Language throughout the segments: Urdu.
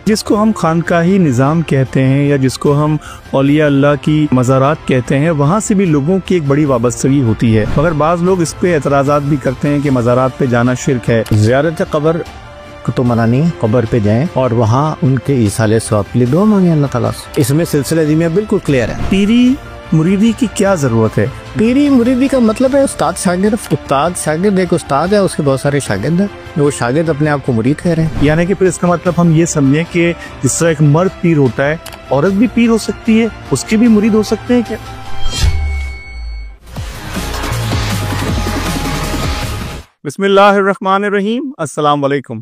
جس کو ہم خانقاہی نظام کہتے ہیں یا جس کو ہم اولیاء اللہ کی مزارات کہتے ہیں، وہاں سے بھی لوگوں کی ایک بڑی وابستگی ہوتی ہے، مگر بعض لوگ اس پہ اعتراضات بھی کرتے ہیں کہ مزارات پہ جانا شرک ہے۔ زیارت قبر کو تو منع نہیں، قبر پہ جائیں اور وہاں ان کے ایصال ثواب کے لیے دعا مانگیں اللہ تعالیٰ سے۔ اس میں سلسلہ ازیمیہ بالکل کلیئر ہے۔ پیری مریدی کی کیا ضرورت ہے؟ پیری مریدی کا مطلب ہے استاد شاگرد ایک استاد ہے، اس کے بہت سارے شاگرد ہیں، وہ شاگرد اپنے آپ کو مرید کہہ رہے ہیں۔ یعنی کہ پھر اس کا مطلب ہم یہ سمجھیں کہ جس طرح ایک مرد پیر ہوتا ہے، عورت بھی پیر ہو سکتی ہے، اس کے بھی مرید ہو سکتے ہیں کیا؟ بسم اللہ الرحمن الرحیم، السلام علیکم۔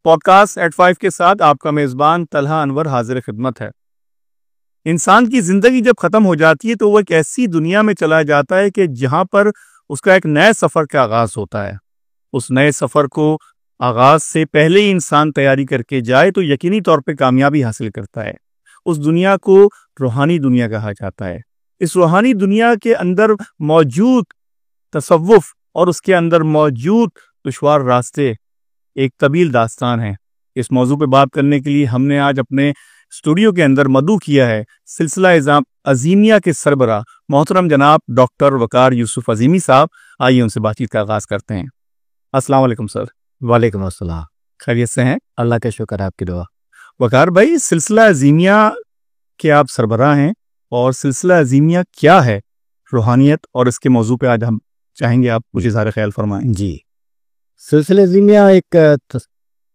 پوڈ کاسٹ ایٹ 5 کے ساتھ آپ کا میزبان طلحہ انور حاضر خدمت ہے۔ انسان کی زندگی جب ختم ہو جاتی ہے تو وہ ایک ایسی دنیا میں چلا جاتا ہے کہ جہاں پر اس کا ایک نئے سفر کا آغاز ہوتا ہے۔ اس نئے سفر کو آغاز سے پہلے ہی انسان تیاری کر کے جائے تو یقینی طور پہ کامیابی حاصل کرتا ہے۔ اس دنیا کو روحانی دنیا کہا جاتا ہے۔ اس روحانی دنیا کے اندر موجود تصوف اور اس کے اندر موجود دشوار راستے ایک طویل داستان ہے۔ اس موضوع پہ بات کرنے کے لیے ہم نے آج اپنے اسٹوڈیو کے اندر مدعو کیا ہے سلسلہ عظیمیہ کے سربراہ محترم جناب ڈاکٹر وقار یوسف عظیمی صاحب۔ آئیے ان سے بات چیت کا آغاز کرتے ہیں۔ السلام علیکم سر۔ وعلیکم السلام۔ خیریت سے ہیں؟ اللہ کا شکر، آپ کی دعا۔ وقار بھائی، سلسلہ عظیمیہ کے آپ سربراہ ہیں، اور سلسلہ عظیمیہ کیا ہے؟ روحانیت اور اس کے موضوع پہ آج ہم چاہیں گے آپ مجھے ظاہر خیال فرمائیں۔ جی، سلسلہ عظیمیہ ایک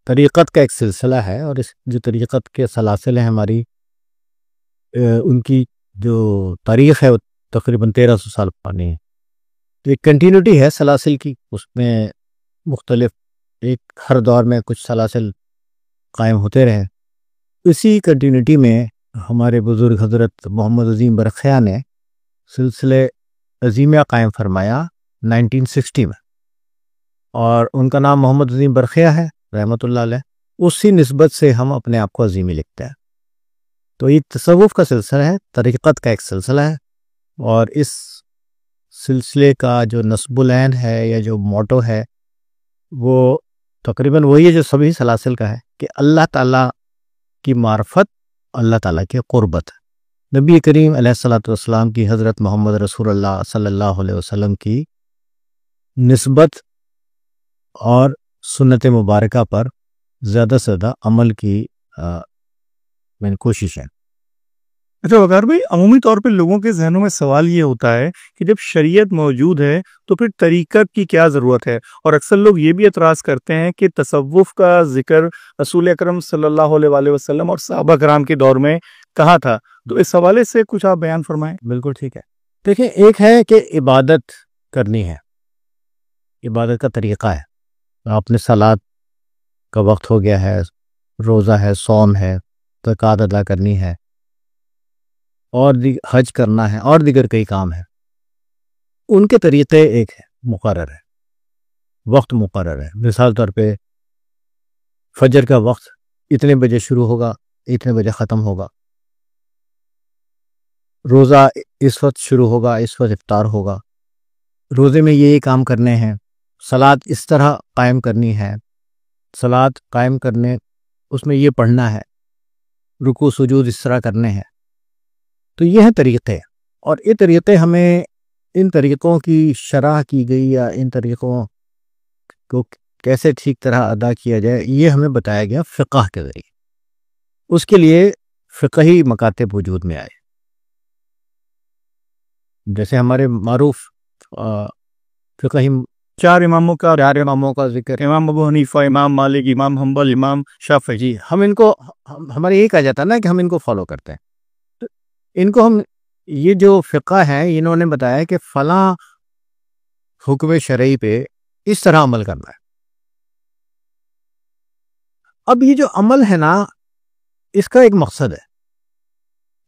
طریقت کا ایک سلسلہ ہے، اور اس جو طریقت کے سلاسل ہیں ہماری، ان کی جو تاریخ ہے وہ تقریباً 1300 سال پرانی ہے۔ تو ایک کنٹینیوٹی ہے سلاسل کی، اس میں مختلف ایک ہر دور میں کچھ سلاسل قائم ہوتے رہے۔ اسی کنٹینیوٹی میں ہمارے بزرگ حضرت محمد عظیم برقیہ نے سلسلہ عظیمیہ قائم فرمایا 1960 میں، اور ان کا نام محمد عظیم برقیہ ہے رحمۃ اللہ علیہ۔ اسی نسبت سے ہم اپنے آپ کو عظیمی لکھتے ہیں۔ تو یہ تصوف کا سلسلہ ہے، طریقت کا ایک سلسلہ ہے، اور اس سلسلے کا جو نصب العین ہے یا جو موٹو ہے وہ تقریباً وہی ہے جو سبھی سلاسل کا ہے، کہ اللہ تعالیٰ کی معرفت، اللہ تعالیٰ کی قربت۔ نبی کریم علیہ الصلوۃ والسلام کی، حضرت محمد رسول اللہ صلی اللہ علیہ وسلم کی نسبت اور سنت مبارکہ پر زیادہ سے زیادہ عمل کی کوشش ہے۔ اچھا وقار بھائی، عمومی طور پہ لوگوں کے ذہنوں میں سوال یہ ہوتا ہے کہ جب شریعت موجود ہے تو پھر طریقت کی کیا ضرورت ہے؟ اور اکثر لوگ یہ بھی اعتراض کرتے ہیں کہ تصوف کا ذکر رسول اکرم صلی اللہ علیہ وآلہ وسلم اور صحابہ کرام کے دور میں کہا تھا، تو اس حوالے سے کچھ آپ بیان فرمائیں۔ بالکل ٹھیک ہے۔ دیکھیں، ایک ہے کہ عبادت کرنی ہے، عبادت کا طریقہ ہے۔ آپ نے صلات کا وقت ہو گیا ہے، روزہ ہے، صوم ہے، زکوٰۃ ادا کرنی ہے، اور حج کرنا ہے، اور دیگر کئی کام ہیں۔ ان کے طریقے ایک ہے، مقرر ہے، وقت مقرر ہے۔ مثال طور پہ فجر کا وقت اتنے بجے شروع ہوگا، اتنے بجے ختم ہوگا۔ روزہ اس وقت شروع ہوگا، اس وقت افطار ہوگا۔ روزے میں یہ کام کرنے ہیں، صلات اس طرح قائم کرنی ہے، صلات قائم کرنے اس میں یہ پڑھنا ہے، رکوع سجود اس طرح کرنے ہیں۔ تو یہ ہیں طریقے، اور یہ طریقے ہمیں، ان طریقوں کی شرح کی گئی یا ان طریقوں کو کیسے ٹھیک طرح ادا کیا جائے، یہ ہمیں بتایا گیا فقہ کے ذریعے۔ اس کے لیے فقہی مکاتب وجود میں آئے، جیسے ہمارے معروف فقہی چار اماموں کا ذکر، امام ابو حنیفہ، امام مالک، امام حنبل، امام شافعی۔ جی، ہم ان کو، ہمارے یہی کہا جاتا ہے نا کہ ہم ان کو فالو کرتے ہیں۔ تو ان کو ہم، یہ جو فقہ ہے، انہوں نے بتایا کہ فلاں حکم شرعی پہ اس طرح عمل کرنا ہے۔ اب یہ جو عمل ہے نا، اس کا ایک مقصد ہے،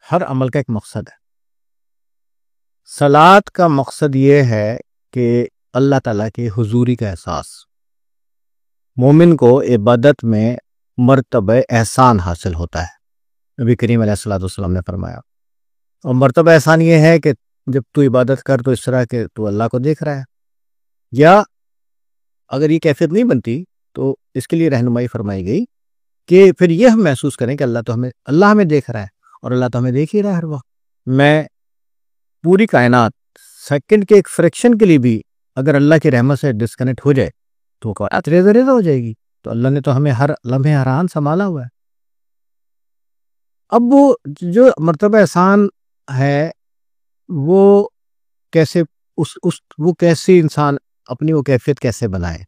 ہر عمل کا ایک مقصد ہے۔ صلات کا مقصد یہ ہے کہ اللہ تعالیٰ کی حضوری کا احساس، مومن کو عبادت میں مرتبہ احسان حاصل ہوتا ہے، نبی کریم علیہ الصلوۃ والسلام نے فرمایا۔ اور مرتبہ احسان یہ ہے کہ جب تو عبادت کر تو اس طرح کہ تو اللہ کو دیکھ رہا ہے، یا اگر یہ کیفیت نہیں بنتی تو اس کے لیے رہنمائی فرمائی گئی کہ پھر یہ ہم محسوس کریں کہ اللہ ہمیں دیکھ رہا ہے، اور اللہ تو ہمیں دیکھ ہی رہا ہے ہر وقت۔ میں پوری کائنات سیکنڈ کے ایک فریکشن کے لیے بھی اگر اللہ کی رحمت سے ڈسکنیکٹ ہو جائے تو کائنات ریزہ ریزہ ہو جائے گی۔ تو اللہ نے تو ہمیں ہر لمحے ہر آن سنبھالا ہوا ہے۔ اب وہ جو مرتبہ احسان ہے وہ کیسے وہ کیسے انسان اپنی وہ کیفیت کیسے بنائے،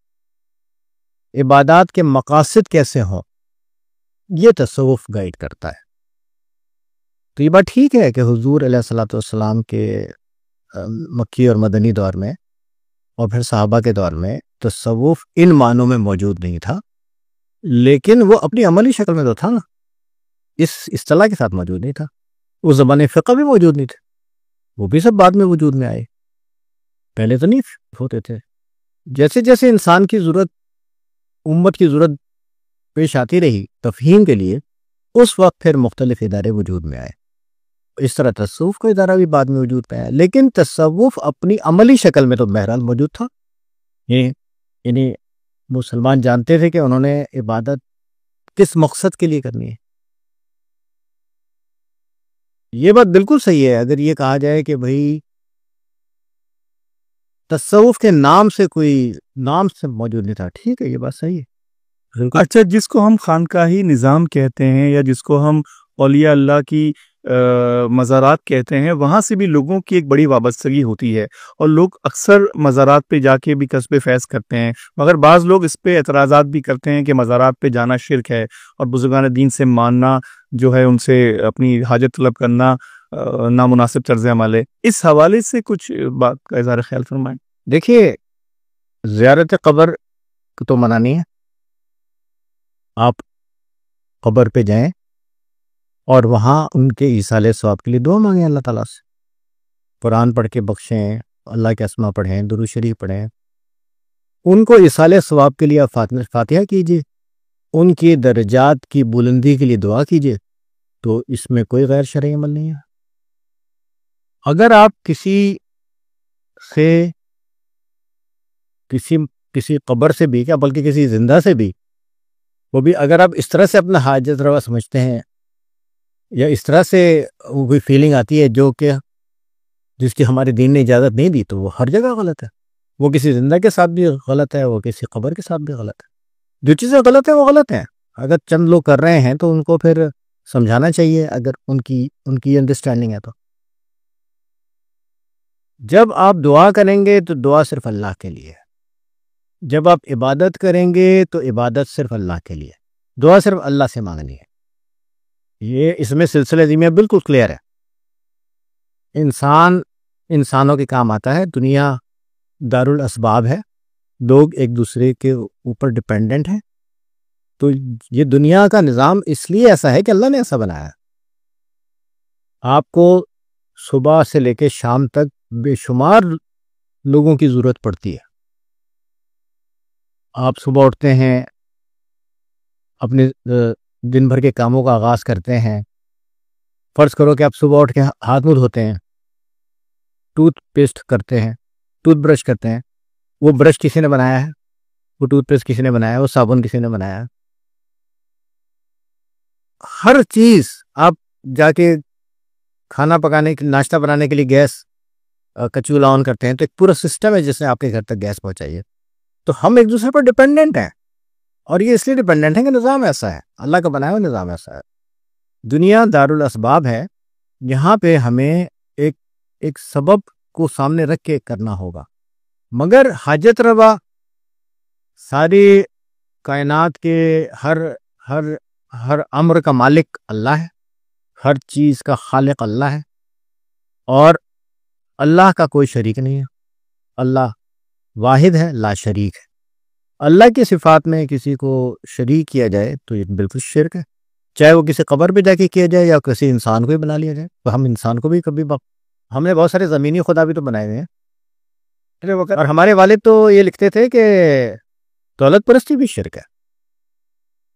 عبادات کے مقاصد کیسے ہوں، یہ تصوف گائیڈ کرتا ہے۔ تو یہ بات ٹھیک ہے کہ حضور علیہ الصلوۃ والسلام کے مکی اور مدنی دور میں اور پھر صحابہ کے دور میں تصوف ان معنوں میں موجود نہیں تھا، لیکن وہ اپنی عملی شکل میں تو تھا نا، اس اصطلاح کے ساتھ موجود نہیں تھا۔ اس زمانے فقہ بھی موجود نہیں تھے، وہ بھی سب بعد میں وجود میں آئے، پہلے تو نہیں ہوتے تھے۔ جیسے جیسے انسان کی ضرورت، امت کی ضرورت پیش آتی رہی تفہیم کے لیے، اس وقت پھر مختلف ادارے وجود میں آئے۔ اس طرح تصوف کا ادارہ بھی بعد میں وجود پہ آیا، لیکن تصوف اپنی عملی شکل میں تو بہرحال موجود تھا۔ یعنی مسلمان جانتے تھے کہ انہوں نے عبادت کس مقصد کے لیے کرنی ہے۔ یہ بات بالکل صحیح ہے۔ اگر یہ کہا جائے کہ بھئی تصوف کے نام سے موجود نہیں تھا، ٹھیک ہے، یہ بات صحیح ہے۔ اچھا، جس کو ہم خانقاہی نظام کہتے ہیں یا جس کو ہم اولیاء اللہ کی مزارات کہتے ہیں، وہاں سے بھی لوگوں کی ایک بڑی وابستگی ہوتی ہے، اور لوگ اکثر مزارات پہ جا کے بھی کسب فیض کرتے ہیں، مگر بعض لوگ اس پہ اعتراضات بھی کرتے ہیں کہ مزارات پہ جانا شرک ہے، اور بزرگان دین سے ماننا جو ہے، ان سے اپنی حاجت طلب کرنا نامناسب طرز عمل ہے۔ اس حوالے سے کچھ بات کا اظہار خیال فرمائیں۔ دیکھیے، زیارت قبر تو منع نہیں ہے، آپ قبر پہ جائیں اور وہاں ان کے ایصال ثواب کے لیے دعا مانگیں اللہ تعالیٰ سے، قرآن پڑھ کے بخشیں، اللہ کے اسما پڑھیں، درود شریف پڑھیں، ان کو ایصال ثواب کے لیے آپ فاتحہ کیجئے، ان کی درجات کی بلندی کے لیے دعا کیجئے، تو اس میں کوئی غیر شرعی عمل نہیں ہے۔ اگر آپ کسی قبر سے بھی، کیا بلکہ کسی زندہ سے بھی، وہ بھی اگر آپ اس طرح سے اپنا حاجت روا سمجھتے ہیں یا اس طرح سے کوئی فیلنگ آتی ہے جس کی ہمارے دین نے اجازت نہیں دی، تو وہ ہر جگہ غلط ہے۔ وہ کسی زندہ کے ساتھ بھی غلط ہے، وہ کسی قبر کے ساتھ بھی غلط ہے۔ جو چیزیں غلط ہیں وہ غلط ہیں۔ اگر چند لوگ کر رہے ہیں تو ان کو پھر سمجھانا چاہیے، اگر ان کی انڈرسٹینڈنگ ہے تو۔ جب آپ دعا کریں گے تو دعا صرف اللہ کے لیے ہے، جب آپ عبادت کریں گے تو عبادت صرف اللہ کے لیے، دعا صرف اللہ سے مانگنی ہے۔ یہ اس میں سلسلہ ذمہ بالکل کلیئر ہے۔ انسانوں کے کام آتا ہے، دنیا دارالاسباب ہے، لوگ ایک دوسرے کے اوپر ڈیپینڈنٹ ہیں، تو یہ دنیا کا نظام اس لیے ایسا ہے کہ اللہ نے ایسا بنایا ہے۔ آپ کو صبح سے لے کے شام تک بے شمار لوگوں کی ضرورت پڑتی ہے۔ آپ صبح اٹھتے ہیں، اپنے دن بھر کے کاموں کا آغاز کرتے ہیں، فرض کرو کہ آپ صبح اٹھ کے ہاتھ منہ دھوتے ہیں، ٹوتھ پیسٹ کرتے ہیں، ٹوتھ برش کرتے ہیں، وہ برش کسی نے بنایا ہے، وہ ٹوتھ پیسٹ کسی نے بنایا ہے، وہ صابن کسی نے بنایا ہے۔ ہر چیز آپ جا کے کھانا پکانے کے، ناشتہ بنانے کے لیے گیس کا چولہا آن کرتے ہیں، تو ایک پورا سسٹم ہے جس نے آپ کے گھر تک گیس پہنچائی ہے۔ تو ہم ایک دوسرے پر ڈیپینڈنٹ ہیں، اور یہ اس لیے ڈیپینڈنٹ ہے کہ نظام ایسا ہے، اللہ کا بنایا ہوا نظام ایسا ہے۔ دنیا دارالاسباب ہے، یہاں پہ ہمیں ایک سبب کو سامنے رکھ کے کرنا ہوگا، مگر حاجت روا ساری کائنات کے ہر امر کا مالک اللہ ہے، ہر چیز کا خالق اللہ ہے، اور اللہ کا کوئی شریک نہیں ہے۔ اللہ واحد ہے، لا شریک ہے۔ اللہ کی صفات میں کسی کو شریک کیا جائے تو یہ بالکل شرک ہے، چاہے وہ کسی قبر پہ جا کے کیا جائے یا کسی انسان کو ہی بنا لیا جائے۔ تو ہم انسان کو بھی ہم نے بہت سارے زمینی خدا بھی تو بنائے ہوئے ہیں، اور ہمارے والد تو یہ لکھتے تھے کہ دولت پرستی بھی شرک ہے،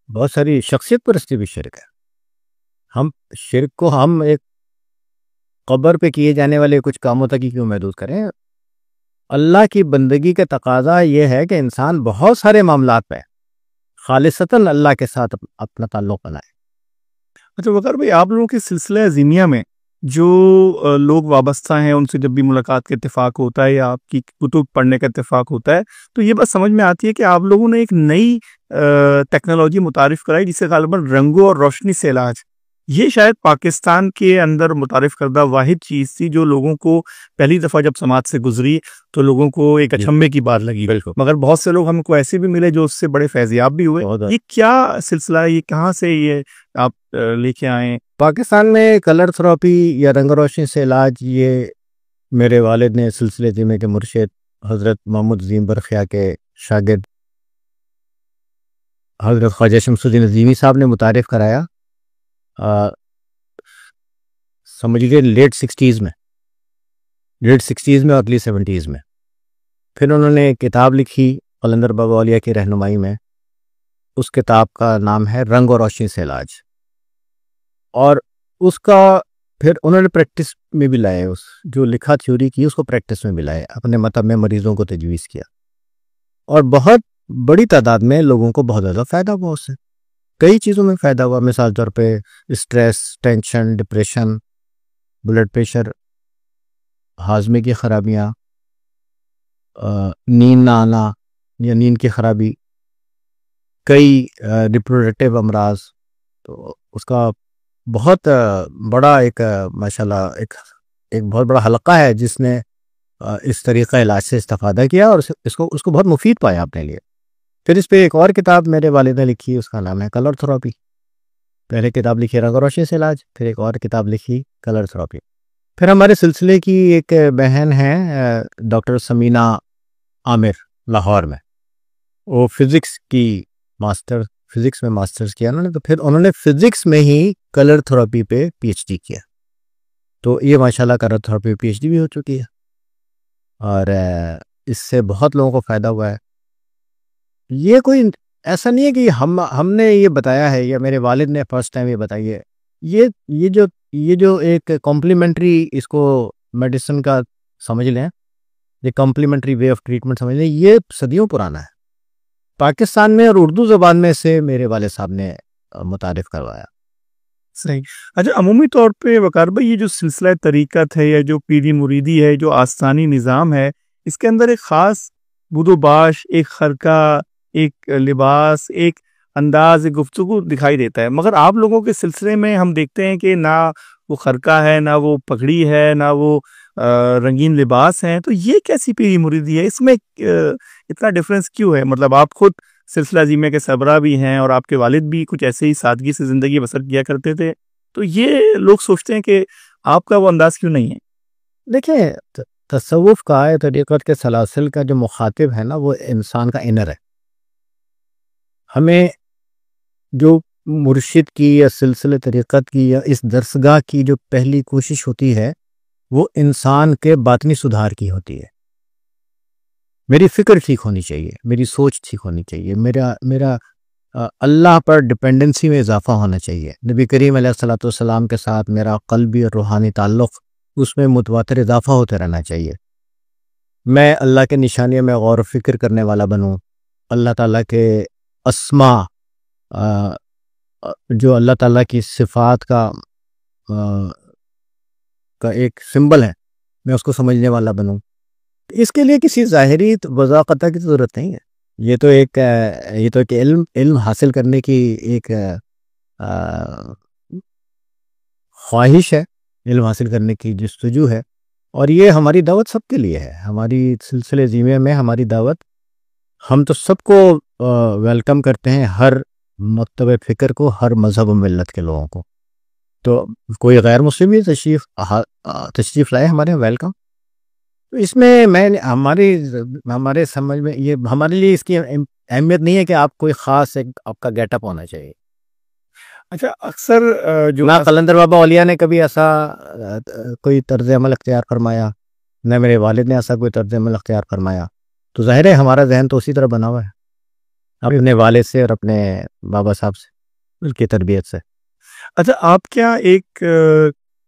بہت ساری شخصیت پرستی بھی شرک ہے۔ ہم شرک کو ہم ایک قبر پہ کیے جانے والے کچھ کاموں تک ہی کیوں محدود کریں؟ اللہ کی بندگی کا تقاضا یہ ہے کہ انسان بہت سارے معاملات پہ، خالصتاً اللہ کے ساتھ اپنا تعلق بنائے۔ اچھا وقار بھائی، آپ لوگوں کے سلسلہ عظیمیہ میں جو لوگ وابستہ ہیں ان سے جب بھی ملاقات کا اتفاق ہوتا ہے یا آپ کی کتب پڑھنے کا اتفاق ہوتا ہے تو یہ بات سمجھ میں آتی ہے کہ آپ لوگوں نے ایک نئی ٹیکنالوجی متعارف کرائی جسے غالباً رنگوں اور روشنی سے علاج۔ یہ شاید پاکستان کے اندر متعارف کردہ واحد چیز تھی جو لوگوں کو پہلی دفعہ جب سماعت سے گزری تو لوگوں کو ایک اچھمبے کی بات لگی، مگر بہت سے لوگ ہم کو ایسے بھی ملے جو اس سے بڑے فیضیاب بھی ہوئے۔ یہ کیا سلسلہ ہے؟ یہ کہاں سے یہ آپ لے کے آئے؟ پاکستان میں کلر تھراپی یا رنگ روشنی سے علاج یہ میرے والد نے سلسلے عظیمیہ کے مرشد حضرت محمد عظیم برخیا کے شاگرد حضرت خواجہ شمس الدین عظیمی صاحب نے متعارف کرایا، سمجھ لیجیے لیٹ 60s میں اور ارلی 70s میں۔ پھر انہوں نے کتاب لکھی قلندر بابا اولیاء کی رہنمائی میں، اس کتاب کا نام ہے رنگ اور روشنی سے علاج، اور اس کا پھر انہوں نے پریکٹس میں بھی لائے، اس جو لکھا تھیوری کی اس کو پریکٹس میں بھی لائے، اپنے مطلب میں مریضوں کو تجویز کیا، اور بہت بڑی تعداد میں لوگوں کو بہت زیادہ فائدہ ہوا اس سے، کئی چیزوں میں فائدہ ہوا۔ مثال طور پہ stress, tension, depression, blood pressure, ہاضمے کی خرابیاں، نیند نہ آنا یا نیند کی خرابی، کئی ریپروڈکٹیو امراض، تو اس کا بہت بڑا ایک ماشاءاللہ ایک بہت بڑا حلقہ ہے جس نے اس طریقہ علاج سے استفادہ کیا اور اس کو بہت مفید پایا اپنے لیے۔ پھر اس پہ ایک اور کتاب میرے والد نے لکھی، اس کا نام ہے کلر تھراپی۔ پہلے کتاب لکھی رنگ روشنی سے علاج، پھر ایک اور کتاب لکھی کلر تھراپی۔ پھر ہمارے سلسلے کی ایک بہن ہے ڈاکٹر سمینہ عامر، لاہور میں، وہ فزکس میں ماسٹرز کیا انہوں نے، تو پھر انہوں نے فزکس میں ہی کلر تھراپی پہ پی ایچ ڈی کیا، تو یہ ماشاءاللہ کلر تھراپی پہ پی ایچ ڈی بھی ہو چکی ہے، اور اس سے بہت لوگوں کو فائدہ ہوا ہے۔ یہ کوئی ایسا نہیں ہے کہ ہم نے یہ بتایا ہے یا میرے والد نے فرسٹ ٹائم یہ بتائی ہے، یہ جو ایک کمپلیمنٹری اس کو میڈیسن کا سمجھ لیں، یہ کمپلیمنٹری وے آف ٹریٹمنٹ سمجھ لیں، یہ صدیوں پرانا ہے، پاکستان میں اور اردو زبان میں سے میرے والد صاحب نے متعارف کروایا۔ صحیح۔ اچھا، عمومی طور پہ وقار بھائی یہ جو سلسلہ طریقت ہے یا جو پیری مریدی ہے، جو آستانی نظام ہے، اس کے اندر ایک خاص بود و باش، ایک خرقہ، ایک لباس، ایک انداز، ایک گفتگو دکھائی دیتا ہے، مگر آپ لوگوں کے سلسلے میں ہم دیکھتے ہیں کہ نہ وہ خرقہ ہے، نہ وہ پگڑی ہے، نہ وہ رنگین لباس ہیں، تو یہ کیسی پیری مریدی ہے؟ اس میں اتنا ڈفرینس کیوں ہے؟ مطلب آپ خود سلسلہ عظیمیہ کے سربراہ بھی ہیں اور آپ کے والد بھی کچھ ایسے ہی سادگی سے زندگی بسر کیا کرتے تھے، تو یہ لوگ سوچتے ہیں کہ آپ کا وہ انداز کیوں نہیں ہے؟ دیکھیں، تصوف کا طریقت کے سلاسل کا جو مخاطب ہے نا، وہ انسان کا انر ہے۔ ہمیں جو مرشد کی یا سلسلہ طریقت کی یا اس درسگاہ کی جو پہلی کوشش ہوتی ہے وہ انسان کے باطنی سدھار کی ہوتی ہے۔ میری فکر ٹھیک ہونی چاہیے، میری سوچ ٹھیک ہونی چاہیے، میرا اللہ پر ڈپینڈنسی میں اضافہ ہونا چاہیے، نبی کریم علیہ الصلوۃ والسلام کے ساتھ میرا قلبی اور روحانی تعلق اس میں متواتر اضافہ ہوتے رہنا چاہیے، میں اللہ کے نشانیوں میں غور و فکر کرنے والا بنوں، اللہ تعالیٰ کے اسماء جو اللہ تعالیٰ کی صفات کا ایک سمبل ہے، میں اس کو سمجھنے والا بنوں۔ اس کے لیے کسی ظاہری وضاقتہ کی ضرورت نہیں ہے، یہ تو ایک علم حاصل کرنے کی ایک خواہش ہے، علم حاصل کرنے کی جستجو ہے، اور یہ ہماری دعوت سب کے لیے ہے۔ ہماری سلسلے عظیمیہ میں ہماری دعوت، ہم تو سب کو ویلکم کرتے ہیں، ہر مکتب فکر کو، ہر مذہب و ملت کے لوگوں کو، تو کوئی غیر مسلم بھی تشریف لائے ہمارے ویلکم۔ تو اس میں ہمارے سمجھ میں یہ ہمارے لیے اس کی اہمیت نہیں ہے کہ آپ کوئی خاص آپ کا گیٹ اپ ہونا چاہیے۔ اچھا، اکثر جو نہ قلندر بابا اولیاء نے کبھی ایسا کوئی طرز عمل اختیار فرمایا، نہ میرے والد نے ایسا کوئی طرز عمل اختیار فرمایا، تو ظاہر ہے ہمارا ذہن تو اسی طرح بنا ہوا ہے اپنے والد سے اور اپنے بابا صاحب سے، ان کی تربیت سے۔ اچھا، آپ کیا ایک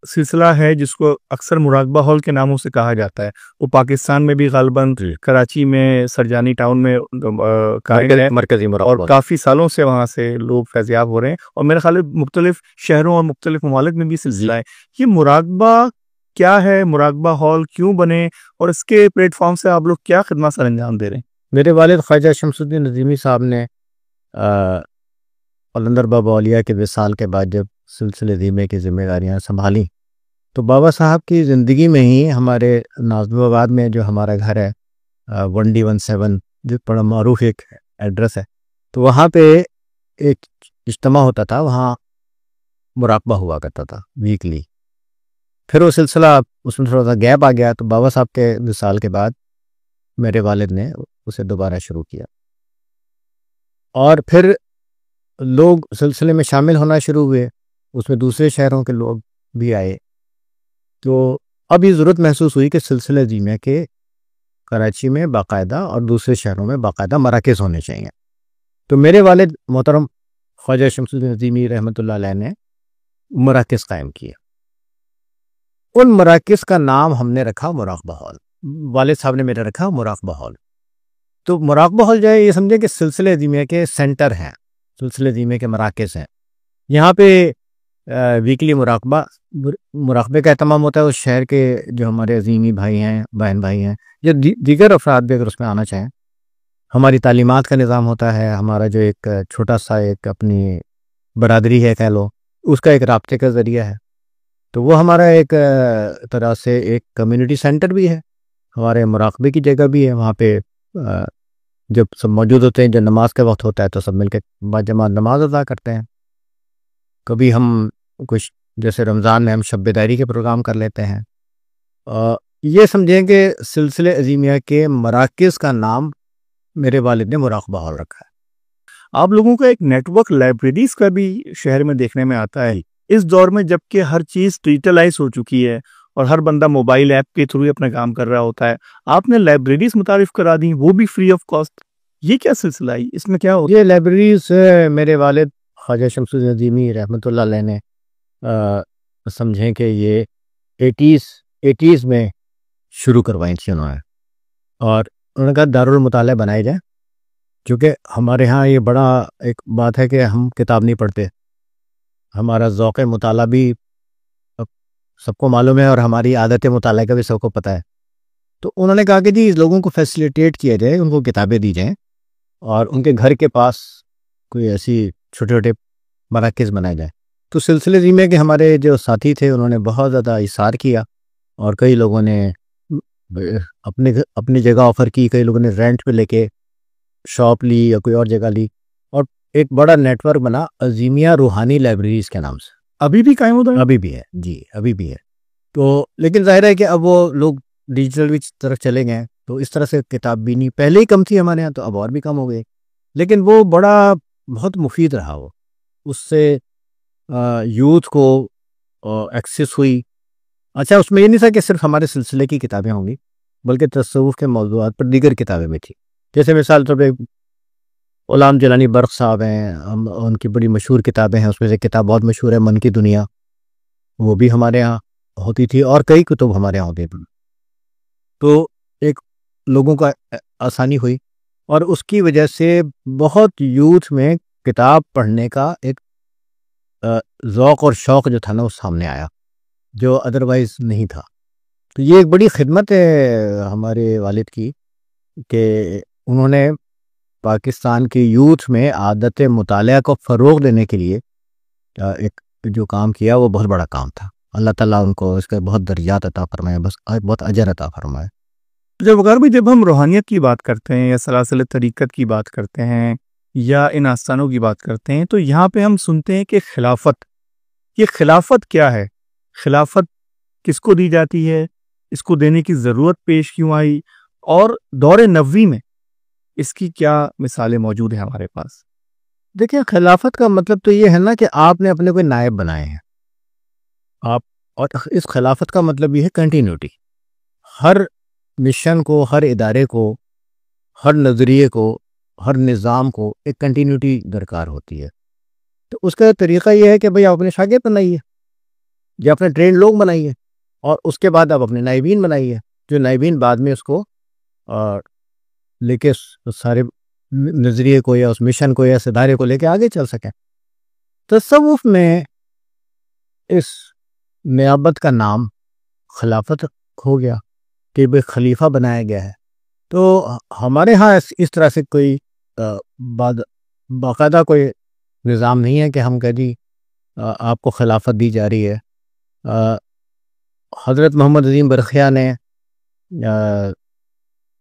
سلسلہ ہے جس کو اکثر مراقبہ ہال کے ناموں سے کہا جاتا ہے، وہ پاکستان میں بھی غالباً کراچی میں سرجانی ٹاؤن میں قائم ہے، مرکزی اور مراقبہ کافی سالوں سے وہاں سے لوگ فیضیاب ہو رہے ہیں، اور میرے خیال میں مختلف شہروں اور مختلف ممالک میں بھی سلسلہ ہے۔ یہ مراقبہ کیا ہے؟ مراقبہ ہال کیوں بنے، اور اس کے پلیٹ فارم سے آپ لوگ کیا خدمات سر انجام دے رہے ہیں؟ میرے والد خواجہ شمس الدین نظیمی صاحب نے قلندر بابا اولیاء کے وصال کے بعد جب سلسلے دھیمے کی ذمہ داریاں سنبھالی تو بابا صاحب کی زندگی میں ہی ہمارے نازم آباد میں جو ہمارا گھر ہے 1D17 جو بڑا معروف ایک ایڈریس ہے، تو وہاں پہ ایک اجتماع ہوتا تھا، وہاں مراقبہ ہوا کرتا تھا ویکلی۔ پھر وہ سلسلہ اس میں تھوڑا سا گیپ آ گیا، تو بابا صاحب کے وصال کے بعد میرے والد نے اسے دوبارہ شروع کیا، اور پھر لوگ سلسلے میں شامل ہونا شروع ہوئے، اس میں دوسرے شہروں کے لوگ بھی آئے، تو اب یہ ضرورت محسوس ہوئی کہ سلسلہ دھیمے کے کراچی میں باقاعدہ اور دوسرے شہروں میں باقاعدہ مراکز ہونے چاہیے۔ تو میرے والد محترم خواجہ شمس الدین نظیمی رحمۃ اللہ علیہ نے مراکز قائم کیے، ان مراکز کا نام ہم نے رکھا مراقبہ ہال، والد صاحب نے میرا رکھا مراقبہ ہال۔ تو مراقبہ ہال جو ہے یہ سمجھے کہ سلسلہ دھیمے کے سینٹر ہیں، سلسلہ دھیمے کے مراکز ہیں، یہاں پہ ویکلی مراقبے کا اہتمام ہوتا ہے۔ اس شہر کے جو ہمارے عظیمی بھائی ہیں، بہن بھائی ہیں، یا دیگر افراد بھی اگر اس میں آنا چاہیں، ہماری تعلیمات کا نظام ہوتا ہے، ہمارا جو ایک چھوٹا سا ایک اپنی برادری ہے کہہ لو، اس کا ایک رابطے کا ذریعہ ہے، تو وہ ہمارا ایک طرح سے ایک کمیونٹی سینٹر بھی ہے، ہمارے مراقبے کی جگہ بھی ہے۔ وہاں پہ جب سب موجود ہوتے ہیں، جب نماز کا وقت ہوتا ہے تو سب مل کے باجماعت نماز ادا کرتے ہیں۔ کبھی ہم کچھ جیسے رمضان میں ہم شب بیداری کے پروگرام کر لیتے ہیں۔ یہ سمجھیں کہ سلسلے عظیمیہ کے مراکز کا نام میرے والد نے مراقبہ ہال رکھا ہے۔ آپ لوگوں کا ایک نیٹ ورک لائبریریز کا بھی شہر میں دیکھنے میں آتا ہے اس دور میں، جبکہ ہر چیز ڈیجیٹلائز ہو چکی ہے اور ہر بندہ موبائل ایپ کے تھرو اپنا کام کر رہا ہوتا ہے، آپ نے لائبریریز متعارف کرا دی، وہ بھی فری آف کاسٹ۔ یہ کیا سلسلہ ہے؟ اس میں کیا ہوتا ہے؟ یہ لائبریریز میرے والد خواجہ شمس الدین نظیمی رحمۃ اللہ علیہ نے سمجھیں کہ یہ 80s میں شروع کروائی تھی انہوں نے، اور انہوں نے کہا دارالمطالعہ بنائے جائیں، کیونکہ ہمارے ہاں یہ بڑا ایک بات ہے کہ ہم کتاب نہیں پڑھتے، ہمارا ذوق مطالعہ بھی سب کو معلوم ہے اور ہماری عادت مطالعہ کا بھی سب کو پتہ ہے۔ تو انہوں نے کہا کہ جی لوگوں کو فیسیلیٹیٹ کیا جائے، ان کو کتابیں دی جائیں، اور ان کے گھر کے پاس کوئی ایسی چھوٹے چھوٹے مراکز بنائے جائیں۔ تو سلسلے دھیمے کے ہمارے جو ساتھی تھے انہوں نے بہت زیادہ اصرار کیا، اور کئی لوگوں نے اپنی جگہ آفر کی، کئی لوگوں نے رینٹ پہ لے کے شاپ لی یا کوئی اور جگہ لی، اور ایک بڑا نیٹ ورک بنا عظیمیہ روحانی لائبریریز کے نام سے۔ ابھی بھی قائم ہوتا ہے؟ ابھی بھی ہے جی، ابھی بھی ہے۔ تو لیکن ظاہر ہے کہ اب وہ لوگ ڈیجیٹل بھی طرف چلے گئے، تو اس طرح سے کتاب بھی نہیں، پہلے ہی کم تھی ہمارے ہاں، تو اب اور بھی کم ہو گئی، لیکن وہ بہت مفید رہا۔ وہ اس سے یوتھ کو ایکسیس ہوئی۔ اچھا، اس میں یہ نہیں تھا کہ صرف ہمارے سلسلے کی کتابیں ہوں گی، بلکہ تصوف کے موضوعات پر دیگر کتابیں بھی تھیں، جیسے مثال طور پہ غلام جیلانی برق صاحب ہیں، ان کی بڑی مشہور کتابیں ہیں، اس میں سے کتاب بہت مشہور ہے من کی دنیا، وہ بھی ہمارے ہاں ہوتی تھی، اور کئی کتب ہمارے یہاں ہوتی تھی۔ تو ایک لوگوں کا آسانی ہوئی، اور اس کی وجہ سے بہت یوتھ میں کتاب پڑھنے کا ایک ذوق اور شوق جو تھا نا وہ سامنے آیا، جو ادروائز نہیں تھا۔ تو یہ ایک بڑی خدمت ہے ہمارے والد کی کہ انہوں نے پاکستان کی یوتھ میں عادت مطالعہ کو فروغ دینے کے لیے ایک جو کام کیا وہ بہت بڑا کام تھا۔ اللہ تعالیٰ ان کو اس کے بہت درجات عطا فرمائے، بس بہت اجر عطا فرمائے۔ جب ہم روحانیت کی بات کرتے ہیں یا سلاسل طریقت کی بات کرتے ہیں یا ان آستانوں کی بات کرتے ہیں، تو یہاں پہ ہم سنتے ہیں کہ خلافت، یہ خلافت کیا ہے؟ خلافت کس کو دی جاتی ہے؟ اس کو دینے کی ضرورت پیش کیوں آئی؟ اور دور نبوی میں اس کی کیا مثالیں موجود ہیں ہمارے پاس؟ دیکھیں، خلافت کا مطلب تو یہ ہے نا کہ آپ نے اپنے کوئی نائب بنائے ہیں آپ، اور اس خلافت کا مطلب یہ ہے کنٹینیوٹی۔ ہر مشن کو، ہر ادارے کو، ہر نظریے کو، ہر نظام کو ایک کنٹینیوٹی درکار ہوتی ہے۔ تو اس کا طریقہ یہ ہے کہ بھئی آپ اپنے شاگرد بنائیے، یا اپنے ٹرینڈ لوگ بنائیے، اور اس کے بعد آپ اپنے نائبین بنائیے، جو نائبین بعد میں اس کو لے کے سارے نظریے کو یا اس مشن کو یا اس ادارے کو لے کے آگے چل سکیں۔ تصوف میں اس نیابت کا نام خلافت ہو گیا کہ بھئی خلیفہ بنایا گیا ہے۔ تو ہمارے ہاں اس طرح سے کوئی باقاعدہ کوئی نظام نہیں ہے کہ ہم کہہ جی آپ کو خلافت دی جا رہی ہے۔ حضرت محمد عظیم برخیہ نے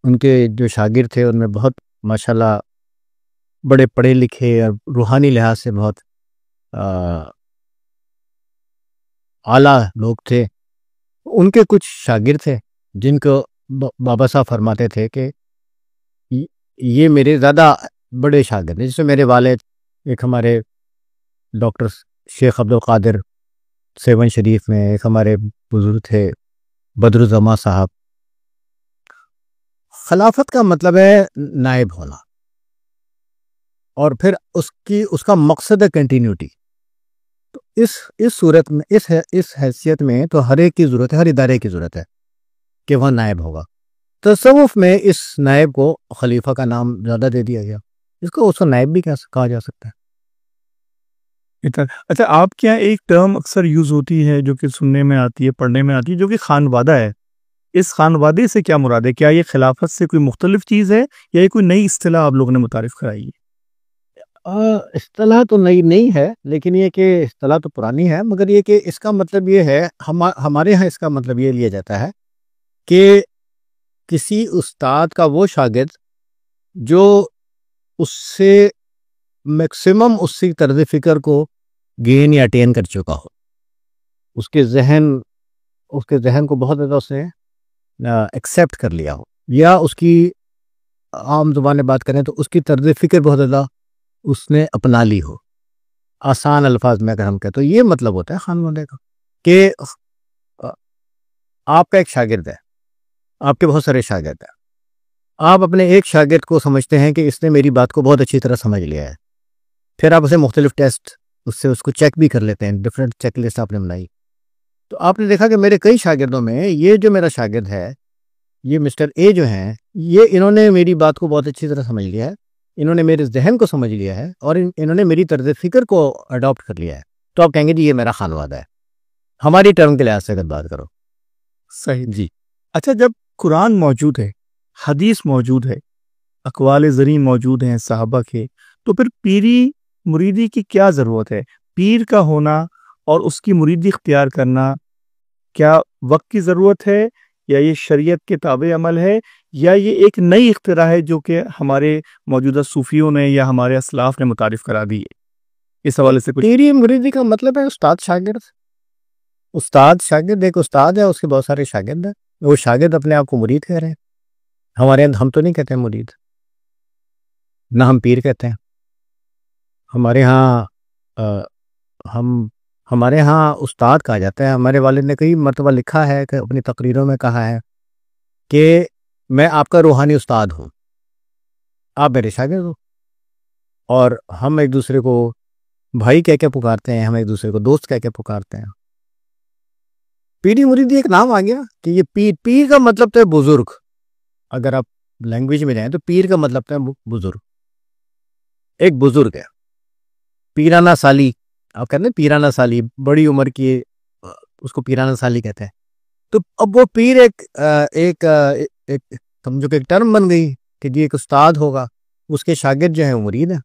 ان کے جو شاگرد تھے ان میں بہت ماشاءاللہ بڑے پڑھے لکھے اور روحانی لحاظ سے بہت اعلیٰ لوگ تھے۔ ان کے کچھ شاگرد تھے جن کو بابا صاحب فرماتے تھے کہ یہ میرے زیادہ بڑے شاگرد ہیں، جس میں میرے والد، ایک ہمارے ڈاکٹر شیخ عبدالقادر سیون شریف میں، ایک ہمارے بزرگ تھے بدر الزما صاحب۔ خلافت کا مطلب ہے نائب ہونا، اور پھر اس کا مقصد ہے کنٹینیوٹی۔ تو اس صورت میں اس حیثیت میں تو ہر ایک کی ضرورت ہے، ہر ادارے کی ضرورت ہے کہ وہ نائب ہوگا۔ تصوف میں اس نائب کو خلیفہ کا نام زیادہ دے دیا گیا، اس کو نائب بھی کہا جا سکتا ہے۔ اچھا، آپ کیا ایک ٹرم اکثر یوز ہوتی ہے جو کہ سننے میں آتی ہے، پڑھنے میں آتی ہے، جو کہ خانوادہ ہے۔ اس خانوادے سے کیا مراد ہے؟ کیا یہ خلافت سے کوئی مختلف چیز ہے یا یہ کوئی نئی اصطلاح آپ لوگوں نے متعارف کرائی ہے؟ اصطلاح تو نئی نہیں ہے، لیکن یہ کہ اصطلاح تو پرانی ہے، مگر یہ کہ اس کا مطلب یہ ہے، ہمارے ہاں اس کا مطلب یہ لیا جاتا ہے کہ کسی استاد کا وہ شاگرد جو اس سے میکسیمم اس کی طرز فکر کو گین یا اٹین کر چکا ہو، اس کے ذہن کو بہت زیادہ اس نے ایکسیپٹ کر لیا ہو، یا اس کی عام زبان میں بات کریں تو اس کی طرز فکر بہت زیادہ اس نے اپنا لی ہو۔ آسان الفاظ میں اگر ہم کہیں تو یہ مطلب ہوتا ہے خانوادے کا، کہ آپ کا ایک شاگرد ہے، آپ کے بہت سارے شاگرد ہیں، آپ اپنے ایک شاگرد کو سمجھتے ہیں کہ اس نے میری بات کو بہت اچھی طرح سمجھ لیا ہے، پھر آپ اسے مختلف ٹیسٹ اس کو چیک بھی کر لیتے ہیں، ڈفرینٹ چیک لسٹ آپ نے بنائی۔ تو آپ نے دیکھا کہ میرے کئی شاگردوں میں یہ جو میرا شاگرد ہے، یہ مسٹر اے جو ہیں، انہوں نے میری بات کو بہت اچھی طرح سمجھ لیا ہے، انہوں نے میرے ذہن کو سمجھ لیا ہے، اور انہوں نے میری طرز فکر کو اڈاپٹ کر لیا ہے۔ تو آپ کہیں گے جی یہ میرا خانوادہ ہے، ہماری ٹرم کے لحاظ سے اگر بات کرو۔ صحیح جی۔ اچھا، جب قرآن موجود ہے، حدیث موجود ہے، اقوال زریں موجود ہیں صحابہ کے، تو پھر پیری مریدی کی کیا ضرورت ہے؟ پیر کا ہونا اور اس کی مریدی اختیار کرنا کیا وقت کی ضرورت ہے، یا یہ شریعت کے تابع عمل ہے، یا یہ ایک نئی اختراع ہے جو کہ ہمارے موجودہ صوفیوں نے یا ہمارے اسلاف نے متعارف کرا دی ہے؟ اس حوالے سے پیری مریدی کا مطلب ہے استاد شاگرد۔ استاد شاگرد، ایک استاد ہے، اس کے بہت سارے شاگرد ہیں، وہ شاگرد اپنے آپ کو مرید کہہ رہے ہیں۔ ہمارے یہاں ہم تو نہیں کہتے ہیں مرید، نہ ہم پیر کہتے ہیں۔ ہمارے ہاں استاد کہا جاتا ہے۔ ہمارے والد نے کئی مرتبہ لکھا ہے کہ اپنی تقریروں میں کہا ہے کہ میں آپ کا روحانی استاد ہوں، آپ میرے شاگرد ہو، اور ہم ایک دوسرے کو بھائی کہہ کے پکارتے ہیں، ہم ایک دوسرے کو دوست کہہ کے پکارتے ہیں۔ پیری مریدی ایک نام آ گیا کہ یہ پیر کا مطلب تو ہے بزرگ۔ اگر آپ لینگویج میں جائیں تو پیر کا مطلب تو ہے بزرگ، ایک بزرگ ہے۔ پیرانہ سالی، آپ کہتے ہیں پیرانہ سالی، بڑی عمر کی، اس کو پیرانہ سالی کہتے ہیں۔ تو اب وہ پیر ایک سمجھو کہ ایک ٹرم بن گئی کہ جی ایک استاد ہوگا، اس کے شاگرد جو ہیں وہ مرید ہیں۔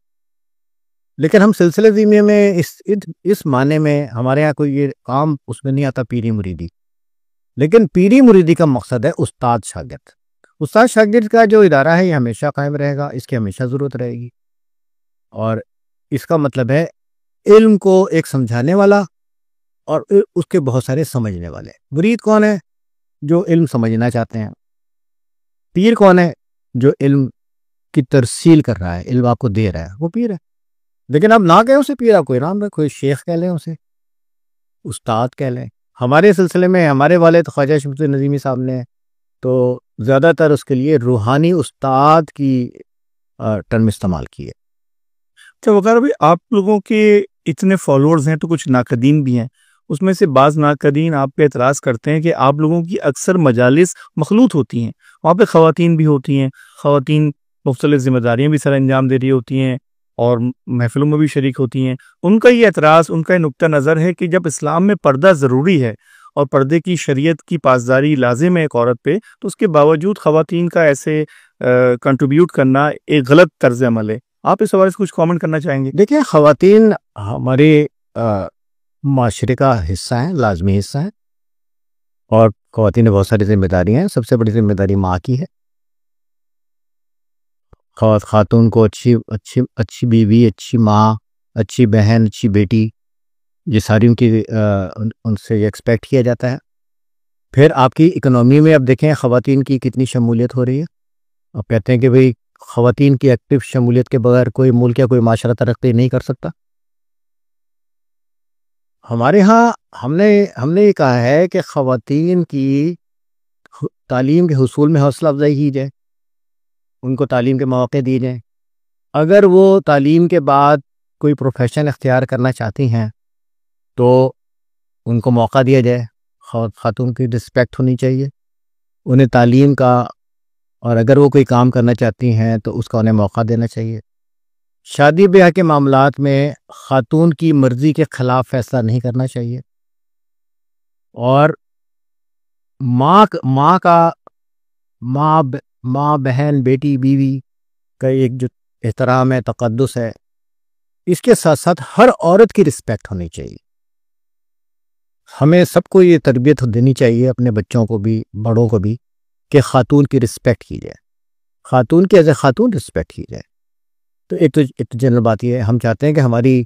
لیکن ہم سلسلہ زیمیہ میں اس معنی میں ہمارے یہاں کوئی یہ عام اس میں نہیں آتا پیری مریدی، لیکن پیری مریدی کا مقصد ہے استاد شاگرد۔ استاد شاگرد کا جو ادارہ ہے یہ ہمیشہ قائم رہے گا، اس کی ہمیشہ ضرورت رہے گی، اور اس کا مطلب ہے علم کو ایک سمجھانے والا اور اس کے بہت سارے سمجھنے والے۔ مرید کون ہے؟ جو علم سمجھنا چاہتے ہیں۔ پیر کون ہے؟ جو علم کی ترسیل کر رہا ہے، علم آپ کو دے رہا ہے، وہ پیر ہے۔ لیکن آپ نہ کہیں اسے پیر، آپ کوئی نام رکھو، شیخ کہہ لیں، اسے استاد کہہ لیں۔ ہمارے سلسلے میں ہمارے والد خواجہ شمس الدین نظیمی صاحب نے تو زیادہ تر اس کے لیے روحانی استاد کی ٹرم استعمال کی ہے۔ اچھا وغیرہ بھی، آپ لوگوں کے اتنے فالوورز ہیں تو کچھ ناقدین بھی ہیں، اس میں سے بعض ناقدین آپ پہ اعتراض کرتے ہیں کہ آپ لوگوں کی اکثر مجالس مخلوط ہوتی ہیں، وہاں پہ خواتین بھی ہوتی ہیں، خواتین مختلف ذمہ داریاں بھی سر انجام دے رہی ہوتی ہیں اور محفلوں میں بھی شریک ہوتی ہیں۔ ان کا یہ اعتراض، ان کا یہ نقطہ نظر ہے کہ جب اسلام میں پردہ ضروری ہے اور پردے کی شریعت کی پاسداری لازم ہے ایک عورت پہ، تو اس کے باوجود خواتین کا ایسے کنٹریبیوٹ کرنا ایک غلط طرز عمل ہے۔ آپ اس حوالے سے کچھ کامنٹ کرنا چاہیں گے؟ دیکھیں، خواتین ہمارے معاشرے کا حصہ ہیں، لازمی حصہ ہیں، اور خواتین بہت ساری ذمہ داریاں ہیں۔ سب سے بڑی ذمہ داری ماں کی ہے۔ خاتون کو اچھی بیوی، اچھی ماں، اچھی بہن، اچھی بیٹی، یہ ساری ان سے یہ ایکسپیکٹ کیا جاتا ہے۔ پھر آپ کی اکنومی میں اب دیکھیں خواتین کی کتنی شمولیت ہو رہی ہے۔ اب کہتے ہیں کہ بھئی خواتین کی ایکٹیو شمولیت کے بغیر کوئی ملک یا کوئی معاشرہ ترقی نہیں کر سکتا۔ ہمارے ہاں ہم نے یہ کہا ہے کہ خواتین کی تعلیم کے حصول میں حوصلہ افزائی کی جائے، ان کو تعلیم کے مواقع دیے جائیں۔ اگر وہ تعلیم کے بعد کوئی پروفیشن اختیار کرنا چاہتی ہیں تو ان کو موقع دیا جائے۔ خاتون کی رسپیکٹ ہونی چاہیے، انہیں تعلیم کا، اور اگر وہ کوئی کام کرنا چاہتی ہیں تو اس کا انہیں موقع دینا چاہیے۔ شادی بیاہ کے معاملات میں خاتون کی مرضی کے خلاف فیصلہ نہیں کرنا چاہیے، اور ماں بہن بیٹی بیوی کا ایک جو احترام ہے، تقدس ہے، اس کے ساتھ ساتھ ہر عورت کی رسپیکٹ ہونی چاہیے۔ ہمیں سب کو یہ تربیت دینی چاہیے، اپنے بچوں کو بھی، بڑوں کو بھی، کہ خاتون کی رسپیکٹ کی جائے، خاتون کی ایز اے خاتون رسپیکٹ کی جائے۔ تو ایک تو جنرل بات یہ ہے، ہم چاہتے ہیں کہ ہماری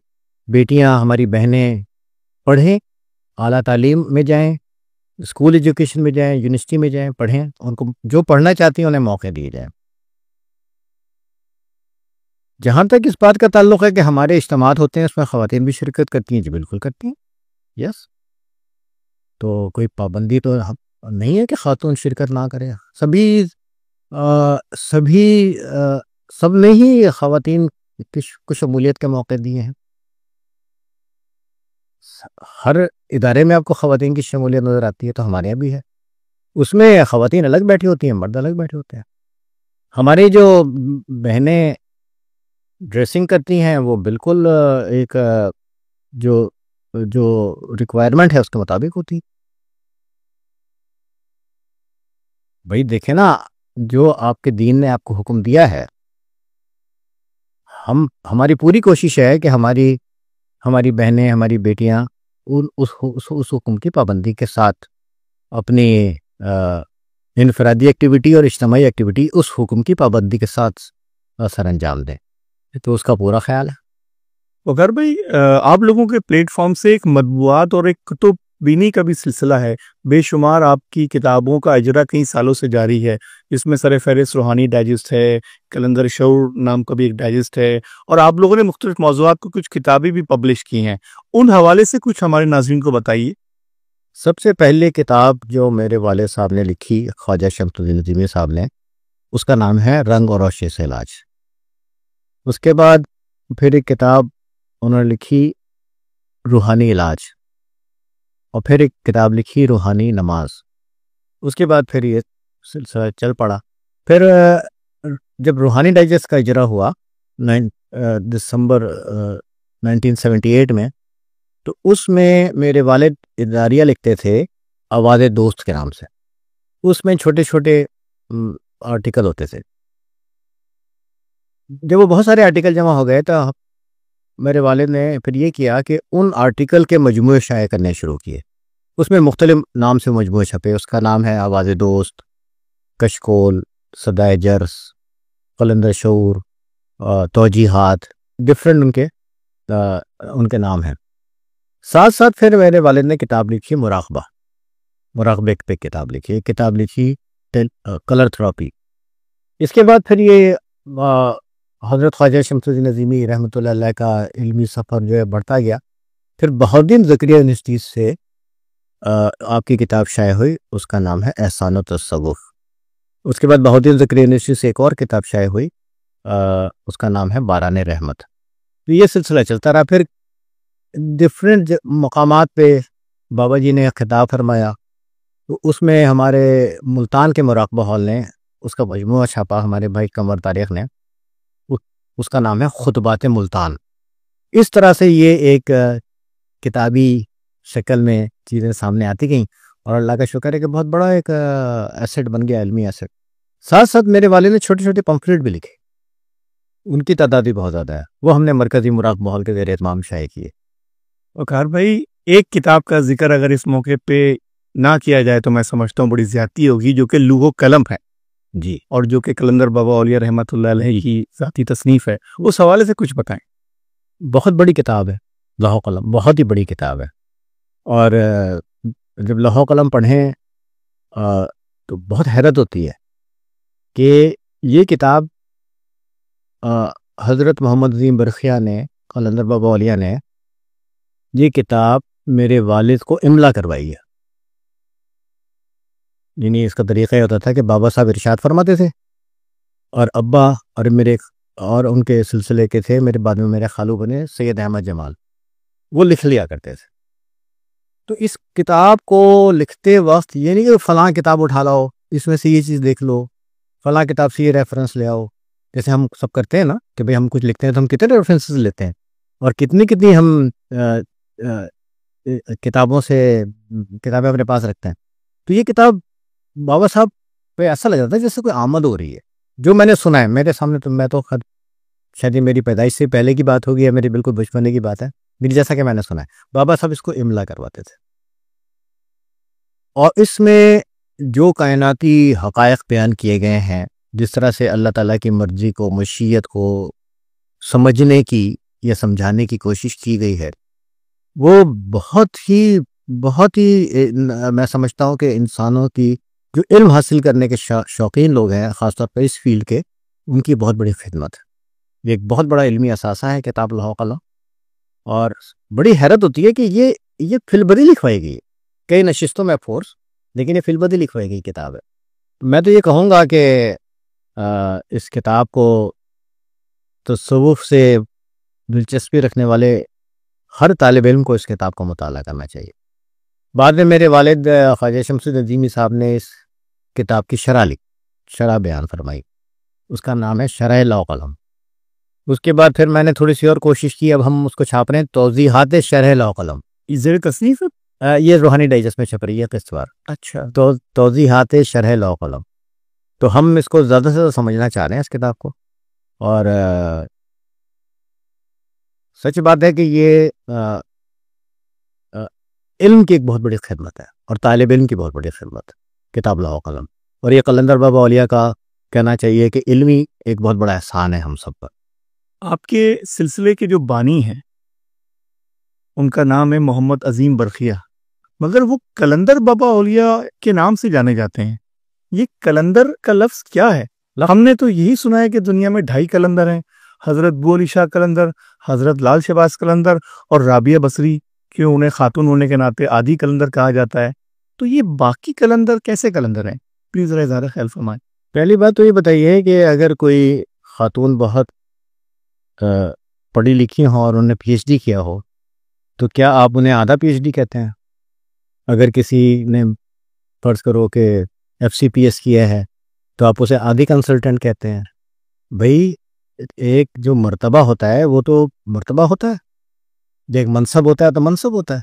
بیٹیاں، ہماری بہنیں پڑھیں، اعلیٰ تعلیم میں جائیں، اسکول ایجوکیشن میں جائیں، یونیورسٹی میں جائیں، پڑھیں، ان کو جو پڑھنا چاہتی ہیں انہیں موقع دیے جائیں۔ جہاں تک اس بات کا تعلق ہے کہ ہمارے اجتماعات ہوتے ہیں اس میں خواتین بھی شرکت کرتی ہیں، جی بالکل کرتی ہیں، یس۔ تو کوئی پابندی تو نہیں ہے کہ خاتون شرکت نہ کرے۔ سب نے ہی خواتین کو شمولیت کے موقع دیے ہیں۔ ہر ادارے میں آپ کو خواتین کی شمولیت نظر آتی ہے، تو ہمارے یہاں بھی ہے۔ اس میں خواتین الگ بیٹھی ہوتی ہیں، مرد الگ بیٹھے ہوتے ہیں۔ ہماری جو بہنیں ڈریسنگ کرتی ہیں وہ بالکل ایک جو ریکوائرمنٹ ہے اس کے مطابق ہوتی۔ بھائی دیکھیں نا، جو آپ کے دین نے آپ کو حکم دیا ہے، ہماری پوری کوشش ہے کہ ہماری بہنیں، ہماری بیٹیاں اس حکم کی پابندی کے ساتھ اپنی انفرادی ایکٹیویٹی اور اجتماعی ایکٹیویٹی اس حکم کی پابندی کے ساتھ سر انجام دیں، تو اس کا پورا خیال ہے۔ وغیر بھائی، آپ لوگوں کے پلیٹ فارم سے ایک مطبوعات اور ایک کتب بینی کا بھی سلسلہ ہے، بے شمار آپ کی کتابوں کا اجرا کئی سالوں سے جاری ہے، جس میں سر فہرست روحانی ڈائجسٹ ہے، کلندر شعور نام کا بھی ایک ڈائجسٹ ہے، اور آپ لوگوں نے مختلف موضوعات کو کچھ کتابیں بھی پبلش کی ہیں۔ ان حوالے سے کچھ ہمارے ناظرین کو بتائیے۔ سب سے پہلے کتاب جو میرے والد صاحب نے لکھی، خواجہ شمس الدین نظیمی صاحب نے، اس کا نام ہے رنگ اور روشنی سے علاج۔ اس کے بعد پھر ایک کتاب انہوں نے لکھی روحانی علاج، اور پھر ایک کتاب لکھی روحانی نماز۔ اس کے بعد پھر یہ سلسلہ چل پڑا۔ پھر جب روحانی ڈائجسٹ کا اجرا ہوا دسمبر 1978 میں، تو اس میں میرے والد اداریہ لکھتے تھے آواز دوست کے نام سے۔ اس میں چھوٹے چھوٹے آرٹیکل ہوتے تھے۔ جب وہ بہت سارے آرٹیکل جمع ہو گئے تو میرے والد نے پھر یہ کیا کہ ان آرٹیکل کے مجموعے شائع کرنے شروع کیے۔ اس میں مختلف نام سے مجموعے چھپے۔ اس کا نام ہے آواز دوست، کشکول، صدائے جرس، قلندر شعور، توجیحات، ڈفرینٹ ان کے نام ہیں۔ ساتھ ساتھ پھر میرے والد نے کتاب لکھی مراقبے پہ کتاب لکھی، ایک کتاب لکھی کلر تھراپی۔ اس کے بعد پھر یہ حضرت خواجہ شمس الدین نظیمی رحمۃ اللہ علیہ کا علمی سفر جو ہے بڑھتا گیا۔ پھر بہاؤالدین زکریا یونیورسٹی سے آپ کی کتاب شائع ہوئی، اس کا نام ہے احسان و تصوف۔ اس کے بعد بہاؤالدین زکریا یونیورسٹی سے ایک اور کتاب شائع ہوئی، اس کا نام ہے باران رحمت۔ تو یہ سلسلہ چلتا رہا۔ پھر ڈفرینٹ مقامات پہ بابا جی نے خطاب فرمایا، تو اس میں ہمارے ملتان کے مراقبہ ہال نے اس کا مجموعہ چھاپا، ہمارے بھائی قمر طارق نے، اس کا نام ہے خطبات ملتان۔ اس طرح سے یہ ایک کتابی شکل میں چیزیں سامنے آتی گئیں، اور اللہ کا شکر ہے کہ بہت بڑا ایک ایسٹ بن گیا، علمی ایسٹ۔ ساتھ ساتھ میرے والد نے چھوٹے چھوٹے پمفلٹ بھی لکھے، ان کی تعداد بھی بہت زیادہ ہے، وہ ہم نے مرکزی مراقبہ ہال کے زیر اہتمام شائع کیے۔ وقار بھائی، ایک کتاب کا ذکر اگر اس موقع پہ نہ کیا جائے تو میں سمجھتا ہوں بڑی زیادتی ہوگی، جو کہ لوح و قلم ہے جی، اور جو کہ قلندر بابا اولیاء رحمۃ اللہ علیہ کی ذاتی تصنیف ہے، اس حوالے سے کچھ بتائیں۔ بہت بڑی کتاب ہے لوح و قلم، بہت ہی بڑی کتاب ہے، اور جب لوح و قلم پڑھیں تو بہت حیرت ہوتی ہے کہ یہ کتاب حضرت محمد عظیم برخیہ نے، قلندر بابا اولیاء نے یہ کتاب میرے والد کو املا کروائی ہے۔ یعنی اس کا طریقہ یہ ہوتا تھا کہ بابا صاحب ارشاد فرماتے تھے، اور ابا اور میرے اور ان کے سلسلے کے تھے، میرے بعد میں میرے خالو بنے سید احمد جمال، وہ لکھ لیا کرتے تھے۔ تو اس کتاب کو لکھتے وقت یہ نہیں کہ فلاں کتاب اٹھا لاؤ، اس میں سے یہ چیز دیکھ لو، فلاں کتاب سے یہ ریفرنس لے آؤ، جیسے ہم سب کرتے ہیں نا کہ بھئی ہم کچھ لکھتے ہیں تو ہم کتنے ریفرنسز لیتے ہیں، اور کتنی ہم کتابیں اپنے پاس رکھتے ہیں۔ تو یہ کتاب بابا صاحب پہ ایسا لگ رہا تھا جیسے کوئی آمد ہو رہی ہے، جو میں نے سنا ہے میرے سامنے، تو میں تو شاید یہ میری پیدائش سے پہلے کی بات ہوگی یا میری بالکل بچپنے کی بات ہے، میری جیسا کہ میں نے سنا ہے بابا صاحب اس کو املا کرواتے تھے، اور اس میں جو کائناتی حقائق بیان کیے گئے ہیں، جس طرح سے اللہ تعالیٰ کی مرضی کو، مشیت کو سمجھنے کی یا سمجھانے کی کوشش کی گئی ہے، وہ بہت ہی میں سمجھتا ہوں کہ انسانوں کی جو علم حاصل کرنے کے شوقین لوگ ہیں، خاص طور پر اس فیلڈ کے، ان کی بہت بڑی خدمت ہے۔ یہ ایک بہت بڑا علمی اثاثہ ہے کتاب لوح و قلم، اور بڑی حیرت ہوتی ہے کہ یہ فی البدی لکھوائی گئی ہے، کئی نشستوں میں فورس، لیکن یہ فی البدی لکھوائی گئی کتاب ہے۔ میں تو یہ کہوں گا کہ اس کتاب کو تصوف سے دلچسپی رکھنے والے ہر طالب علم کو اس کتاب کا مطالعہ کرنا چاہیے۔ بعد میں میرے والد خواجہ شمس الدین نجیمی صاحب نے اس کتاب کی شرح بیان فرمائی، اس کا نام ہے شرح لوح و قلم۔ اس کے بعد پھر میں نے تھوڑی سی اور کوشش کی، اب ہم اس کو چھاپ رہے ہیں، توضیحات شرح لوح و قلم، یہ زیر تصنیف ہے؟ یہ روحانی ڈائجسٹ میں چھپ رہی ہے قسط وار۔ اچھا، تو توضیحات شرح لوح و قلم، تو ہم اس کو زیادہ سے زیادہ سمجھنا چاہ رہے ہیں اس کتاب کو، اور سچ بات ہے کہ یہ علم کی ایک بہت بڑی خدمت ہے، اور طالب علم کی بہت بڑی خدمت ہے کتاب لوح و قلم، اور یہ قلندر بابا اولیاء کا کہنا چاہیے کہ علمی ایک بہت بڑا احسان ہے ہم سب پر۔ آپ کے سلسلے کے جو بانی ہیں ان کا نام ہے محمد عظیم برخیہ، مگر وہ قلندر بابا اولیاء کے نام سے جانے جاتے ہیں۔ یہ قلندر کا لفظ کیا ہے؟ ہم نے تو یہی سنا ہے کہ دنیا میں 2.5 قلندر ہیں، حضرت بو علی شاہ قلندر، حضرت لال شہباز قلندر اور رابعہ بصری، کہ انہیں خاتون ہونے کے ناطے آدھی قلندر کہا جاتا ہے۔ تو یہ باقی قلندر کیسے قلندر ہیں؟ پلیز ذرا اظہار خیال فرمائیں۔ پہلی بات تو یہ بتائیے کہ اگر کوئی خاتون بہت پڑھی لکھی ہو اور انہوں نے پی ایچ ڈی کیا ہو تو کیا آپ انہیں آدھا پی ایچ ڈی کہتے ہیں؟ اگر کسی نے فرض کرو کہ ایف سی پی ایس کیا ہے تو آپ اسے آدھی کنسلٹنٹ کہتے ہیں؟ بھئی ایک جو مرتبہ ہوتا ہے وہ تو مرتبہ ہوتا ہے، جو ایک منصب ہوتا ہے تو منصب ہوتا ہے۔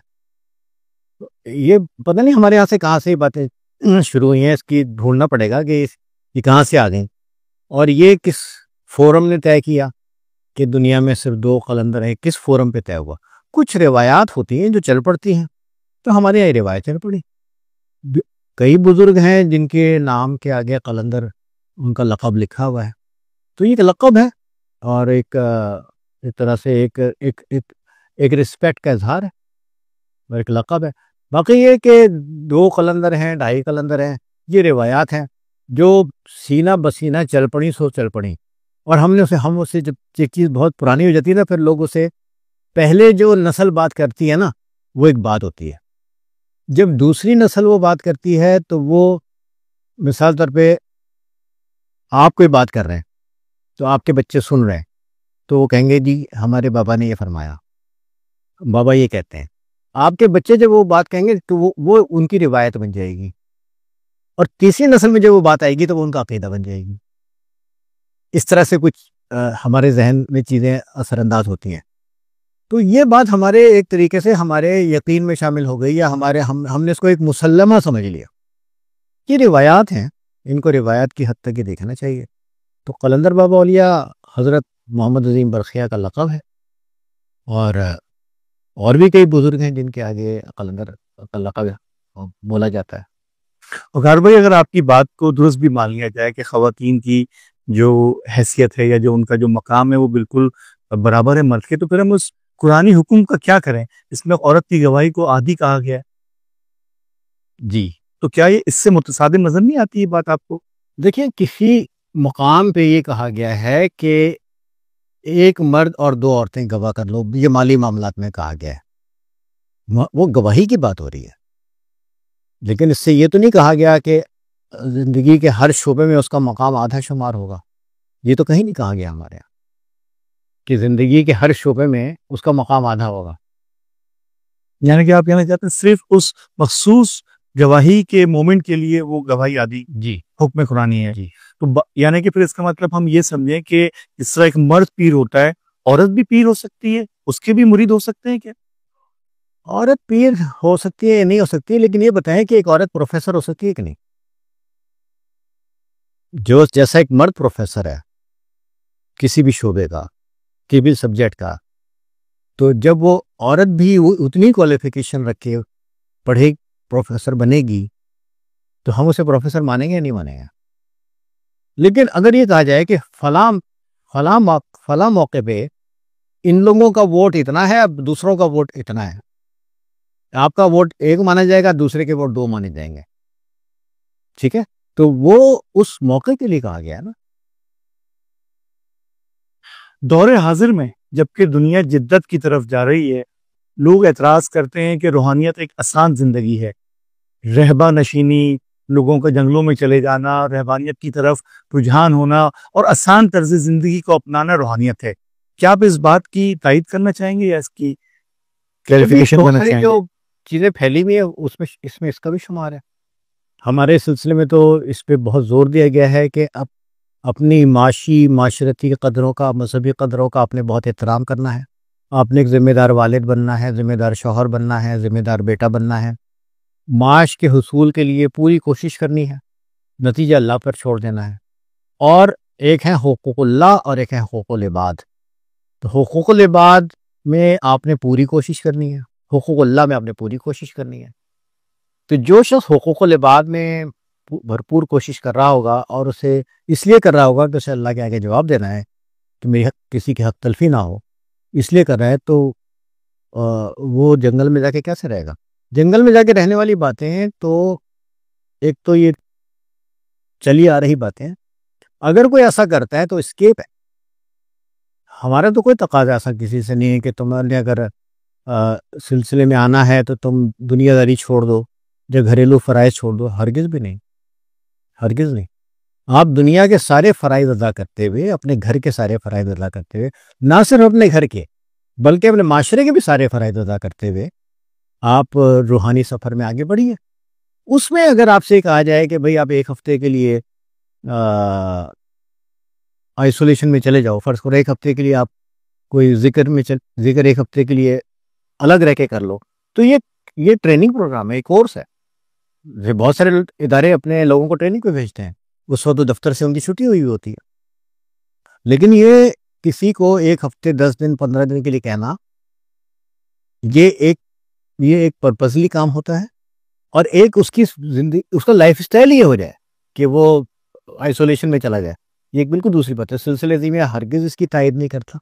یہ پتہ نہیں ہمارے یہاں سے کہاں سے یہ باتیں شروع ہوئی ہیں، اس کی ڈھونڈنا پڑے گا کہ یہ کہاں سے آ گئیں، اور یہ کس فورم نے طے کیا کہ دنیا میں صرف 2 قلندر ہیں، کس فورم پہ طے ہوا؟ کچھ روایات ہوتی ہیں جو چل پڑتی ہیں، تو ہمارے یہاں روایت چل پڑی۔ کئی بزرگ ہیں جن کے نام کے آگے قلندر ان کا لقب لکھا ہوا ہے، تو یہ ایک لقب ہے اور ایک طرح سے ایک رسپیکٹ کا اظہار ہے اور ایک لقب ہے۔ باقی یہ کہ 2 قلندر ہیں، 2.5 قلندر ہیں، یہ روایات ہیں جو سینہ بسینہ چل پڑی سو چل پڑی، اور ہم اسے جب ایک چیز بہت پرانی ہو جاتی ہے نا، پھر لوگ اسے پہلے جو نسل بات کرتی ہے نا وہ ایک بات ہوتی ہے، جب دوسری نسل وہ بات کرتی ہے تو وہ مثال طور پہ آپ کوئی بات کر رہے ہیں تو آپ کے بچے سن رہے ہیں، تو وہ کہیں گے جی ہمارے بابا نے یہ فرمایا، بابا یہ کہتے ہیں، آپ کے بچے جب وہ بات کہیں گے تو وہ ان کی روایت بن جائے گی، اور تیسری نسل میں جب وہ بات آئے گی تو وہ ان کا عقیدہ بن جائے گی. اس طرح سے کچھ ہمارے ذہن میں چیزیں اثر انداز ہوتی ہیں. تو یہ بات ہمارے ایک طریقے سے ہمارے یقین میں شامل ہو گئی، یا ہم نے اس کو ایک مسلمہ سمجھ لیا. یہ روایات ہیں، ان کو روایات کی حد تک ہی دیکھنا چاہیے. تو قلندر بابا اولیاء حضرت محمد عظیم برقیہ کا لقب ہے، اور بھی کئی بزرگ ہیں جن کے آگے قلندر کا لقب بولا جاتا ہے. وقار بھائی، اگر آپ کی بات کو درست بھی مان لیا جائے کہ خواتین کی جو حیثیت ہے یا جو ان کا جو مقام ہے وہ بالکل برابر ہے مرد کے، تو پھر ہم اس قرآنی حکم کا کیا کریں؟ اس میں عورت کی گواہی کو عادی کہا گیا ہے. جی، تو کیا یہ اس سے متصادم نظر نہیں آتی یہ بات آپ کو؟ دیکھیں، کسی مقام پہ یہ کہا گیا ہے کہ ایک مرد اور 2 عورتیں گواہ کر لو، یہ مالی معاملات میں کہا گیا ہے، وہ گواہی کی بات ہو رہی ہے. لیکن اس سے یہ تو نہیں کہا گیا کہ زندگی کے ہر شعبے میں اس کا مقام آدھا شمار ہوگا. یہ تو کہیں نہیں کہا گیا ہمارے یہاں کہ زندگی کے ہر شعبے میں اس کا مقام آدھا ہوگا. یعنی کہ آپ کہنا چاہتے ہیں صرف اس مخصوص گواہی کے مومنٹ کے لیے وہ گواہی عادی جی حکم قرآنی ہے. جی تو یعنی کہ پھر اس کا مطلب ہم یہ سمجھیں کہ جس طرح ایک مرد پیر ہوتا ہے، عورت بھی پیر ہو سکتی ہے، اس کے بھی مرید ہو سکتے ہیں کیا؟ عورت پیر ہو سکتی ہے یا نہیں ہو سکتی، لیکن یہ بتائیں کہ ایک عورت پروفیسر ہو سکتی ہے کہ نہیں؟ جو جیسا ایک مرد پروفیسر ہے کسی بھی شعبے کا، کسی بھی سبجیکٹ کا، تو جب وہ عورت بھی اتنی کوالیفیکیشن رکھ کے پڑھے پروفیسر بنے گی تو ہم اسے پروفیسر مانیں گے یا نہیں مانیں گے؟ لیکن اگر یہ کہا جائے کہ فلاں موقع پہ ان لوگوں کا ووٹ اتنا ہے، اب دوسروں کا ووٹ اتنا ہے، آپ کا ووٹ 1 مانا جائے گا، دوسرے کے ووٹ 2 مانے جائیں گے، ٹھیک ہے، تو وہ اس موقع کے لیے کہا گیا ہے نا. دور حاضر میں جبکہ دنیا جدت کی طرف جا رہی ہے، لوگ اعتراض کرتے ہیں کہ روحانیت ایک آسان زندگی ہے، رہبہ نشینی، لوگوں کا جنگلوں میں چلے جانا، رہبانیت کی طرف رجحان ہونا اور آسان طرز زندگی کو اپنانا روحانیت ہے. کیا آپ اس بات کی تائید کرنا چاہیں گے یا اس کی کلیریفیکیشن کرنا چاہیں گے؟ جو چیزیں پھیلی ہوئی ہیں اس کا بھی شمار ہے. ہمارے سلسلے میں تو اس پہ بہت زور دیا گیا ہے کہ اب اپنی معاشرتی قدروں کا، مذہبی قدروں کا آپ نے بہت احترام کرنا ہے. آپ نے ایک ذمہ دار والد بننا ہے، ذمہ دار شوہر بننا ہے، ذمہ دار بیٹا بننا ہے. معاش کے حصول کے لیے پوری کوشش کرنی ہے، نتیجہ اللہ پر چھوڑ دینا ہے. اور ایک ہے حقوق اللہ اور ایک ہے حقوق العباد. تو حقوق العباد میں آپ نے پوری کوشش کرنی ہے، حقوق اللہ میں آپ نے پوری کوشش کرنی ہے. تو جو شخص حقوق العباد میں بھرپور کوشش کر رہا ہوگا اور اسے اس لیے کر رہا ہوگا کہ اسے اللہ کے آگے جواب دینا ہے کہ میری کسی کی حق تلفی نہ ہو، اس لیے کر رہا ہے، تو وہ جنگل میں جا کے کیسے رہے گا؟ جنگل میں جا کے رہنے والی باتیں ہیں تو ایک تو یہ چلی آ رہی باتیں ہیں. اگر کوئی ایسا کرتا ہے تو اسکیپ ہے. ہمارا تو کوئی تقاضا ایسا کسی سے نہیں ہے کہ تم نے اگر سلسلے میں آنا ہے تو تم دنیا داری چھوڑ دو یا گھریلو فرائض چھوڑ دو. ہرگز بھی نہیں، ہرگز نہیں. آپ دنیا کے سارے فرائض ادا کرتے ہوئے، اپنے گھر کے سارے فرائض ادا کرتے ہوئے، نہ صرف اپنے گھر کے بلکہ اپنے معاشرے کے بھی سارے فرائض ادا کرتے ہوئے آپ روحانی سفر میں آگے بڑھیے. اس میں اگر آپ سے کہا جائے کہ بھئی آپ 1 ہفتے کے لیے آئسولیشن میں چلے جاؤ، فرض کرو 1 ہفتے کے لیے آپ کوئی ذکر 1 ہفتے کے لیے الگ رہ کے کر لو، تو یہ ٹریننگ پروگرام ہے، یہ کورس ہے. بہت سارے ادارے اپنے لوگوں کو ٹریننگ پہ بھیجتے ہیں، اس وقت دفتر سے ان کی چھٹی ہوئی ہوتی ہے. لیکن یہ کسی کو 1 ہفتے 10 دن 15 دن کے لیے کہنا، یہ ایک پرپزلی کام ہوتا ہے. اور ایک اس کی زندگی، اس کا لائف سٹائل یہ ہو جائے کہ وہ آئسولیشن میں چلا جائے، یہ ایک بالکل دوسری بات ہے. سلسلہ دیمیہ ہرگز اس کی تائید نہیں کرتا،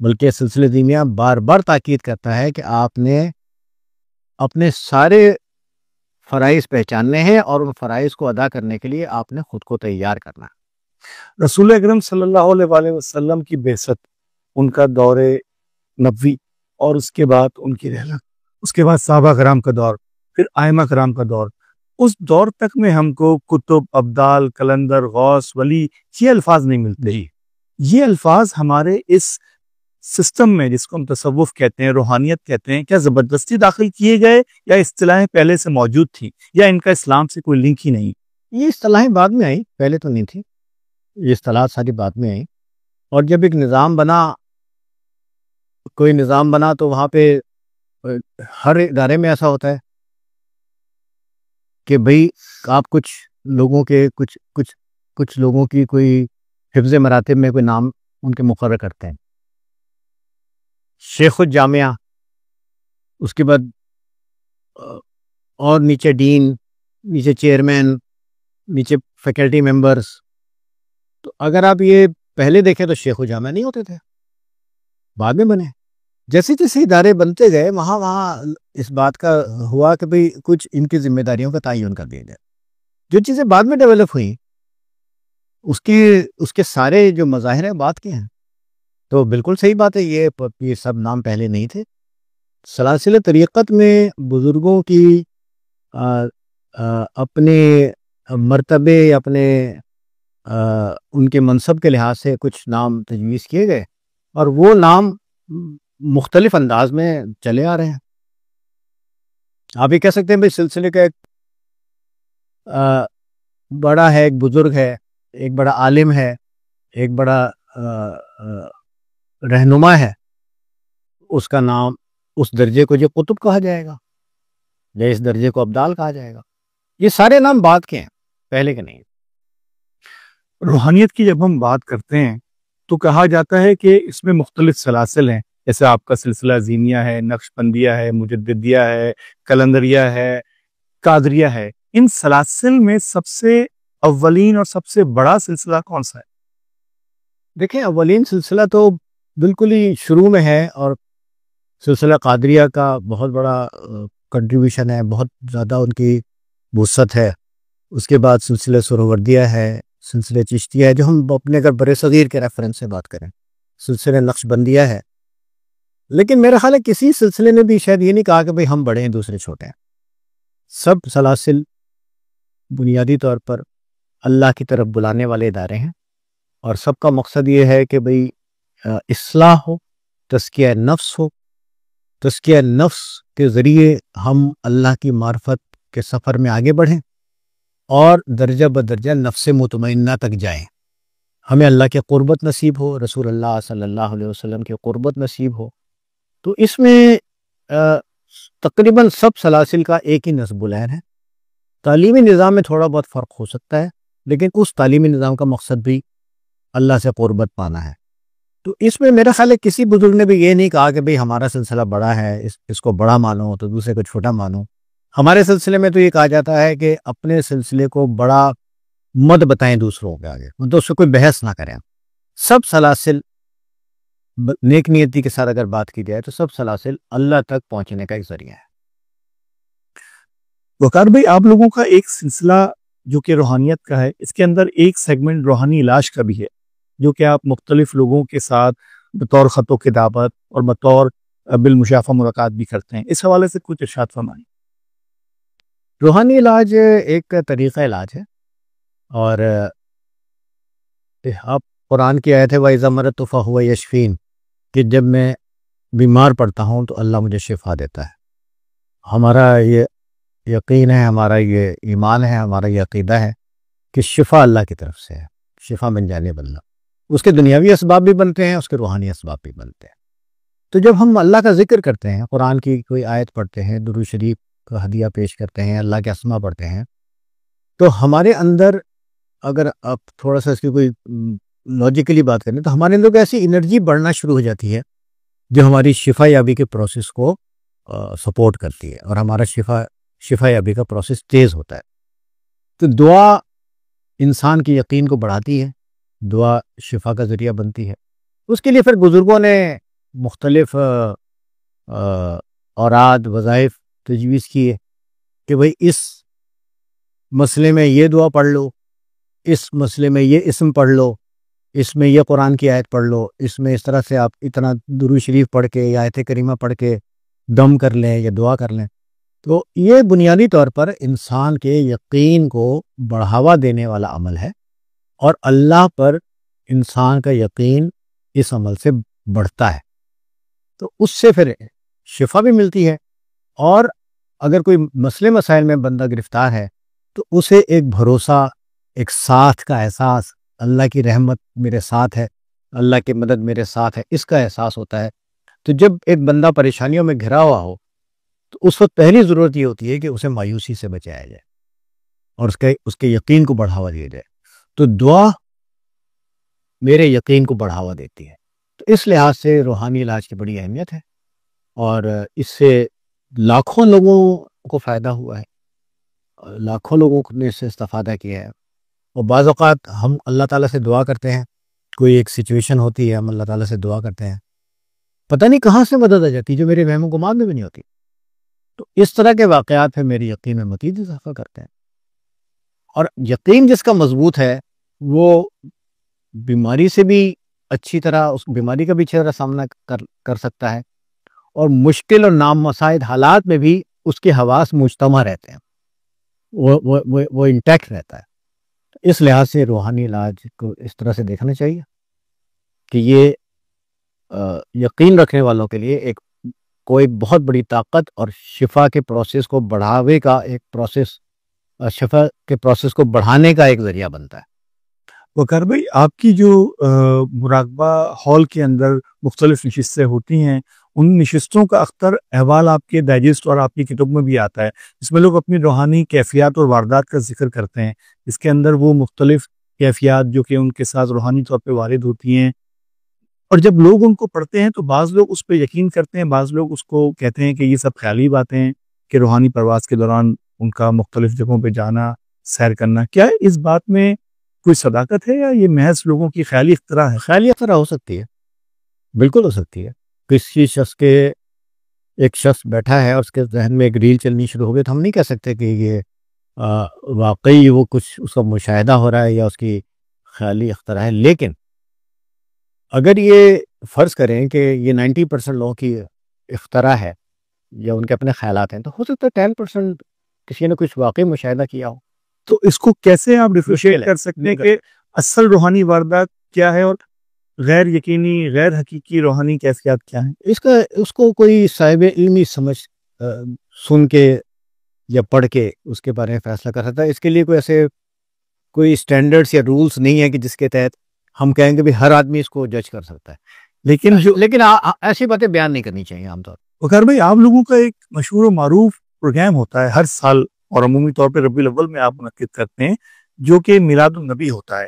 بلکہ سلسلہ دیمیہ بار بار تاکید کرتا ہے کہ آپ نے اپنے سارے فرائض پہچاننے ہیں اور ان فرائض کو ادا کرنے کے لیے آپ نے خود کو تیار کرنا ہے. رسول اکرم صلی اللہ علیہ وسلم کی بعثت، ان کا دور نبوی اور اس کے بعد ان کی رحلت، اس کے بعد صحابہ کرام کا دور، پھر ائمہ کرام کا دور، اس دور تک میں ہم کو کتب، ابدال، کلندر، غوث، ولی یہ الفاظ نہیں ملتے. یہ الفاظ ہمارے اس سسٹم میں جس کو ہم تصوف کہتے ہیں، روحانیت کہتے ہیں، کیا زبردستی داخل کیے گئے یا اصطلاحیں پہلے سے موجود تھیں یا ان کا اسلام سے کوئی لنک ہی نہیں؟ یہ اصطلاحیں بعد میں آئی، پہلے تو نہیں تھی. یہ اصطلاحات ساری بعد میں آئی. اور جب ایک نظام بنا، کوئی نظام بنا، تو وہاں پہ ہر ادارے میں ایسا ہوتا ہے کہ بھئی آپ کچھ لوگوں کے کچھ لوگوں کی کوئی حفظ مراتب میں کوئی نام ان کے مقرر کرتے ہیں. شیخ الجامعہ، اس کے بعد اور نیچے ڈین، نیچے چیئرمین، نیچے فیکلٹی ممبرز. تو اگر آپ یہ پہلے دیکھیں تو شیخ الجامعہ نہیں ہوتے تھے، بعد میں بنے. جیسے جیسے ادارے بنتے گئے وہاں اس بات کا ہوا کہ بھئی کچھ ان کی ذمہ داریوں کا تعین کر دیا جائے. جو چیزیں بعد میں ڈیولپ ہوئیں اس کے سارے جو مظاہر ہیں بات کے ہیں. تو بالکل صحیح بات ہے، یہ سب نام پہلے نہیں تھے. سلاسل طریقت میں بزرگوں کی اپنے مرتبے، اپنے ان کے منصب کے لحاظ سے کچھ نام تجویز کیے گئے، اور وہ نام مختلف انداز میں چلے آ رہے ہیں. آپ یہ کہہ سکتے ہیں بھائی سلسلے کا ایک بڑا ہے، ایک بزرگ ہے، ایک بڑا عالم ہے، ایک بڑا رہنما ہے، اس کا نام، اس درجے کو جو قطب کہا جائے گا یا اس درجے کو ابدال کہا جائے گا. یہ سارے نام بعد کے ہیں، پہلے کے نہیں. روحانیت کی جب ہم بات کرتے ہیں تو کہا جاتا ہے کہ اس میں مختلف سلاسل ہیں، جیسے آپ کا سلسلہ زینیہ ہے، نقش بندیہ ہے، مجددیہ ہے، کلندریہ ہے، قادریہ ہے. ان سلاسل میں سب سے اولین اور سب سے بڑا سلسلہ کون سا ہے؟ دیکھیں، اولین سلسلہ تو بالکل ہی شروع میں ہے، اور سلسلہ قادریہ کا بہت بڑا کنٹریبیوشن ہے، بہت زیادہ ان کی وسعت ہے. اس کے بعد سلسلہ سہروردیہ ہے، سلسلہ چشتیہ ہے، جو ہم اپنے اگر برِ صغیر کے ریفرنس سے بات کریں، سلسلہ نقش بندیہ ہے. لیکن میرا خیال ہے کسی سلسلے نے بھی شاید یہ نہیں کہا کہ بھئی ہم بڑے ہیں دوسرے چھوٹے ہیں. سب سلاسل بنیادی طور پر اللہ کی طرف بلانے والے ادارے ہیں، اور سب کا مقصد یہ ہے کہ بھئی اصلاح ہو، تزکیہ نفس ہو. تزکیہ نفس کے ذریعے ہم اللہ کی معرفت کے سفر میں آگے بڑھیں اور درجہ بدرجہ نفس مطمئنہ تک جائیں. ہمیں اللہ کے قربت نصیب ہو، رسول اللہ صلی اللہ علیہ وسلم کے قربت نصیب ہو. تو اس میں تقریباً سب سلاسل کا ایک ہی نصب العین ہے. تعلیمی نظام میں تھوڑا بہت فرق ہو سکتا ہے، لیکن اس تعلیمی نظام کا مقصد بھی اللہ سے قربت پانا ہے. تو اس میں میرا خیال ہے کسی بزرگ نے بھی یہ نہیں کہا کہ بھئی ہمارا سلسلہ بڑا ہے، اس کو بڑا مانو تو دوسرے کو چھوٹا مانو. ہمارے سلسلے میں تو یہ کہا جاتا ہے کہ اپنے سلسلے کو بڑا مت بتائیں دوسروں کے آگے، تو اس سے کوئی بحث نہ کریں. سب سلاسل نیک نیتی کے ساتھ اگر بات کی جائے تو سب سلاسل اللہ تک پہنچنے کا ایک ذریعہ ہے. وقار بھائی، آپ لوگوں کا ایک سلسلہ جو کہ روحانیت کا ہے، اس کے اندر ایک سیگمنٹ روحانی علاج کا بھی ہے، جو کہ آپ مختلف لوگوں کے ساتھ بطور خط و کتابت اور بطور بالمشافہ ملاقات بھی کرتے ہیں. اس حوالے سے کچھ ارشاد فرمائیں. روحانی علاج ایک طریقہ علاج ہے، اور آپ قرآن کی آیت ہے وَإِذَا مَرَضْتُ فَهُوَ يَشْفِينِ، کہ جب میں بیمار پڑتا ہوں تو اللہ مجھے شفا دیتا ہے. ہمارا یہ یقین ہے، ہمارا یہ ایمان ہے، ہمارا یہ عقیدہ ہے کہ شفا اللہ کی طرف سے ہے، شفا من جانب اللہ. اس کے دنیاوی اسباب بھی بنتے ہیں، اس کے روحانی اسباب بھی بنتے ہیں. تو جب ہم اللہ کا ذکر کرتے ہیں، قرآن کی کوئی آیت پڑھتے ہیں، درود شریف کا ہدیہ پیش کرتے ہیں، اللہ کے اسماء پڑھتے ہیں، تو ہمارے اندر، اگر آپ تھوڑا سا اس کی کوئی لاجیکلی بات کریں تو ہمارے اندر ایسی انرجی بڑھنا شروع ہو جاتی ہے جو ہماری شفا یابی کے پروسیس کو سپورٹ کرتی ہے، اور ہمارا شفا یابی کا پروسیس تیز ہوتا ہے. تو دعا انسان کی یقین کو بڑھاتی ہے، دعا شفا کا ذریعہ بنتی ہے. اس کے لیے پھر بزرگوں نے مختلف اوراد، وظائف تجویز کیے کہ بھئی اس مسئلے میں یہ دعا پڑھ لو، اس مسئلے میں یہ اسم پڑھ لو، اس میں یہ قرآن کی آیت پڑھ لو، اس میں اس طرح سے آپ اتنا درود شریف پڑھ کے یا آیت کریمہ پڑھ کے دم کر لیں یا دعا کر لیں. تو یہ بنیادی طور پر انسان کے یقین کو بڑھاوا دینے والا عمل ہے، اور اللہ پر انسان کا یقین اس عمل سے بڑھتا ہے. تو اس سے پھر شفا بھی ملتی ہے، اور اگر کوئی مسئلے مسائل میں بندہ گرفتار ہے تو اسے ایک بھروسہ، ایک ساتھ کا احساس، اللہ کی رحمت میرے ساتھ ہے، اللہ کی مدد میرے ساتھ ہے، اس کا احساس ہوتا ہے۔ تو جب ایک بندہ پریشانیوں میں گھرا ہوا ہو تو اس وقت پہلی ضرورت یہ ہوتی ہے کہ اسے مایوسی سے بچایا جائے اور اس کے یقین کو بڑھاوا دیا جائے۔ تو دعا میرے یقین کو بڑھاوا دیتی ہے، تو اس لحاظ سے روحانی علاج کی بڑی اہمیت ہے، اور اس سے لاکھوں لوگوں کو فائدہ ہوا ہے، لاکھوں لوگوں نے اس سے استفادہ کیا ہے۔ اور بعض اوقات ہم اللہ تعالیٰ سے دعا کرتے ہیں، کوئی ایک سچویشن ہوتی ہے، ہم اللہ تعالیٰ سے دعا کرتے ہیں، پتہ نہیں کہاں سے مدد آ جاتی جو میرے وہم و گمان میں بھی نہیں ہوتی۔ تو اس طرح کے واقعات پھر میری یقین میں مزید اضافہ کرتے ہیں، اور یقین جس کا مضبوط ہے وہ بیماری سے بھی اچھی طرح، اس بیماری کا بھی اچھی طرح سامنا کر سکتا ہے، اور مشکل اور نامساعد حالات میں بھی اس کے حواس مجتمع رہتے ہیں، وہ انٹیکٹ رہتا ہے۔ اس لحاظ سے روحانی علاج کو اس طرح سے دیکھنا چاہیے کہ یہ یقین رکھنے والوں کے لیے ایک کوئی بہت بڑی طاقت اور شفا کے پروسیس کو بڑھاوے کا ایک پروسیس، شفا کے پروسیس کو بڑھانے کا ایک ذریعہ بنتا ہے۔ وقار بھائی، آپ کی جو مراقبہ ہال کے اندر مختلف نشستیں ہوتی ہیں، ان نشستوں کا اختر احوال آپ کے ڈائجسٹ اور آپ کی کتب میں بھی آتا ہے، جس میں لوگ اپنی روحانی کیفیات اور واردات کا ذکر کرتے ہیں۔ اس کے اندر وہ مختلف کیفیات جو کہ ان کے ساتھ روحانی طور پہ وارد ہوتی ہیں، اور جب لوگ ان کو پڑھتے ہیں تو بعض لوگ اس پہ یقین کرتے ہیں، بعض لوگ اس کو کہتے ہیں کہ یہ سب خیالی باتیں ہیں، کہ روحانی پرواز کے دوران ان کا مختلف جگہوں پہ جانا، سیر کرنا، کیا اس بات میں کوئی صداقت ہے یا یہ محض لوگوں کی خیالی اختراع ہے؟ خیالی اختراع ہو سکتی ہے، بالکل ہو سکتی ہے۔ کسی شخص کے، ایک شخص بیٹھا ہے اور اس کے ذہن میں ایک ریل چلنی شروع ہو گئی تو ہم نہیں کہہ سکتے کہ یہ واقعی وہ کچھ اس کا مشاہدہ ہو رہا ہے یا اس کی خیالی اختراع ہے، لیکن اگر یہ فرض کریں کہ یہ 90% لوگوں کی اختراع ہے یا ان کے اپنے خیالات ہیں، تو ہو سکتا ہے 10% کسی نے کچھ واقعی مشاہدہ کیا ہو۔ تو اس کو کیسے آپ ڈیفرینشیٹ کر سکتے ہیں کہ اصل روحانی واردات کیا ہے اور غیر یقینی، غیر حقیقی روحانی کیفیات کیا ہیں؟ اس کو کوئی صاحب علمی سمجھ سن کے یا پڑھ کے اس کے بارے میں فیصلہ کر سکتا ہے۔ اس کے لیے کوئی اسٹینڈرڈز یا رولز نہیں ہے کہ جس کے تحت ہم کہیں گے بھی ہر آدمی اس کو جج کر سکتا ہے، لیکن ایسی باتیں بیان نہیں کرنی چاہیے عام طور پر۔ وقار بھائی، آپ لوگوں کا ایک مشہور و معروف پروگرام ہوتا ہے ہر سال، اور عمومی طور پہ ربیع الاول میں آپ منعقد کرتے ہیں، جو کہ میلاد النبی ہوتا ہے،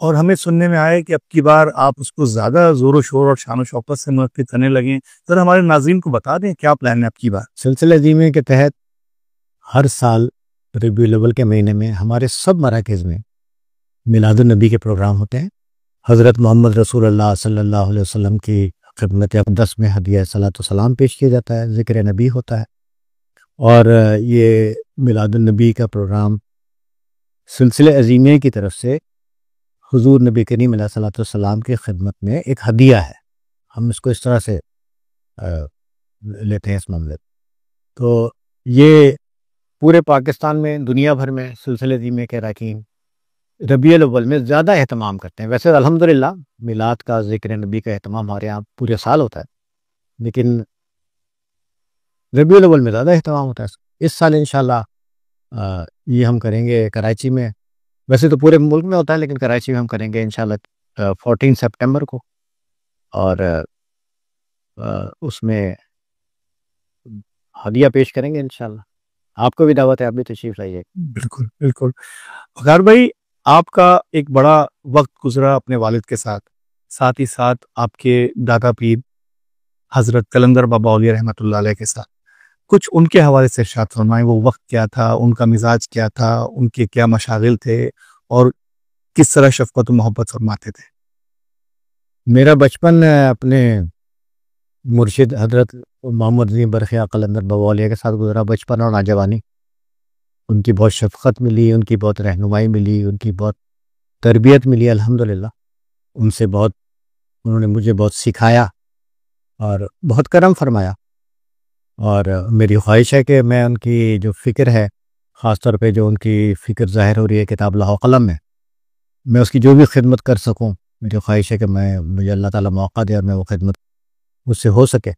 اور ہمیں سننے میں آیا کہ اب کی بار آپ اس کو زیادہ زور و شور اور شان و شوقت سے منعقد کرنے لگے ہیں۔ ذرا ہمارے ناظرین کو بتا دیں کیا پلان ہے اب کی بار؟ سلسلہ عظیمہ کے تحت ہر سال ربیع الاول کے مہینے میں ہمارے سب مراکز میں میلاد النبی کے پروگرام ہوتے ہیں۔ حضرت محمد رسول اللہ صلی اللہ علیہ وسلم کی خدمت اقدس میں ہدیہ صلاۃ و سلام پیش کیا جاتا ہے، ذکر نبی ہوتا ہے، اور یہ میلاد النبی کا پروگرام سلسلہ عظیمہ کی طرف سے حضور نبی کریم علیہ الصلوۃ والسلام کی خدمت میں ایک ہدیہ ہے۔ ہم اس کو اس طرح سے لیتے ہیں اس معاملے۔ تو یہ پورے پاکستان میں، دنیا بھر میں سلسلہ عظیمہ کے اراکین ربیع الاول میں زیادہ اہتمام کرتے ہیں۔ ویسے الحمدللہ میلاد کا، ذکر نبی کا اہتمام ہمارے یہاں پورے سال ہوتا ہے، لیکن ربیع الاول میں زیادہ اہتمام ہوتا ہے۔ اس سال انشاءاللہ یہ ہم کریں گے کراچی میں، ویسے تو پورے ملک میں ہوتا ہے لیکن کراچی میں ہم کریں گے انشاءاللہ 14 سپٹمبر کو، اور اس میں ہدیہ پیش کریں گے انشاءاللہ۔ آپ کو بھی دعوت ہے، آپ بھی تشریف لائیے۔ بالکل بالکل۔ وقار بھائی، آپ کا ایک بڑا وقت گزرا اپنے والد کے ساتھ، ساتھ ہی ساتھ آپ کے دادا پیر حضرت قلندر بابا اولیاء رحمۃ اللہ علیہ کے ساتھ، کچھ ان کے حوالے سے ارشاد فرمائیں۔ وہ وقت کیا تھا، ان کا مزاج کیا تھا، ان کے کیا مشاغل تھے، اور کس طرح شفقت و محبت فرماتے تھے؟ میرا بچپن اپنے مرشد حضرت محمد عظیم برخیاء قلندر بابا اولیاء کے ساتھ گزرا، بچپن اور نوجوانی۔ ان کی بہت شفقت ملی، ان کی بہت رہنمائی ملی، ان کی بہت تربیت ملی الحمدللہ۔ انہوں نے مجھے بہت سکھایا اور بہت کرم فرمایا، اور میری خواہش ہے کہ میں ان کی جو فکر ہے، خاص طور پہ جو ان کی فکر ظاہر ہو رہی ہے کتاب لوح و قلم میں اس کی جو بھی خدمت کر سکوں۔ میری خواہش ہے کہ مجھے اللہ تعالیٰ موقع دے اور میں وہ خدمت مجھ سے ہو سکے۔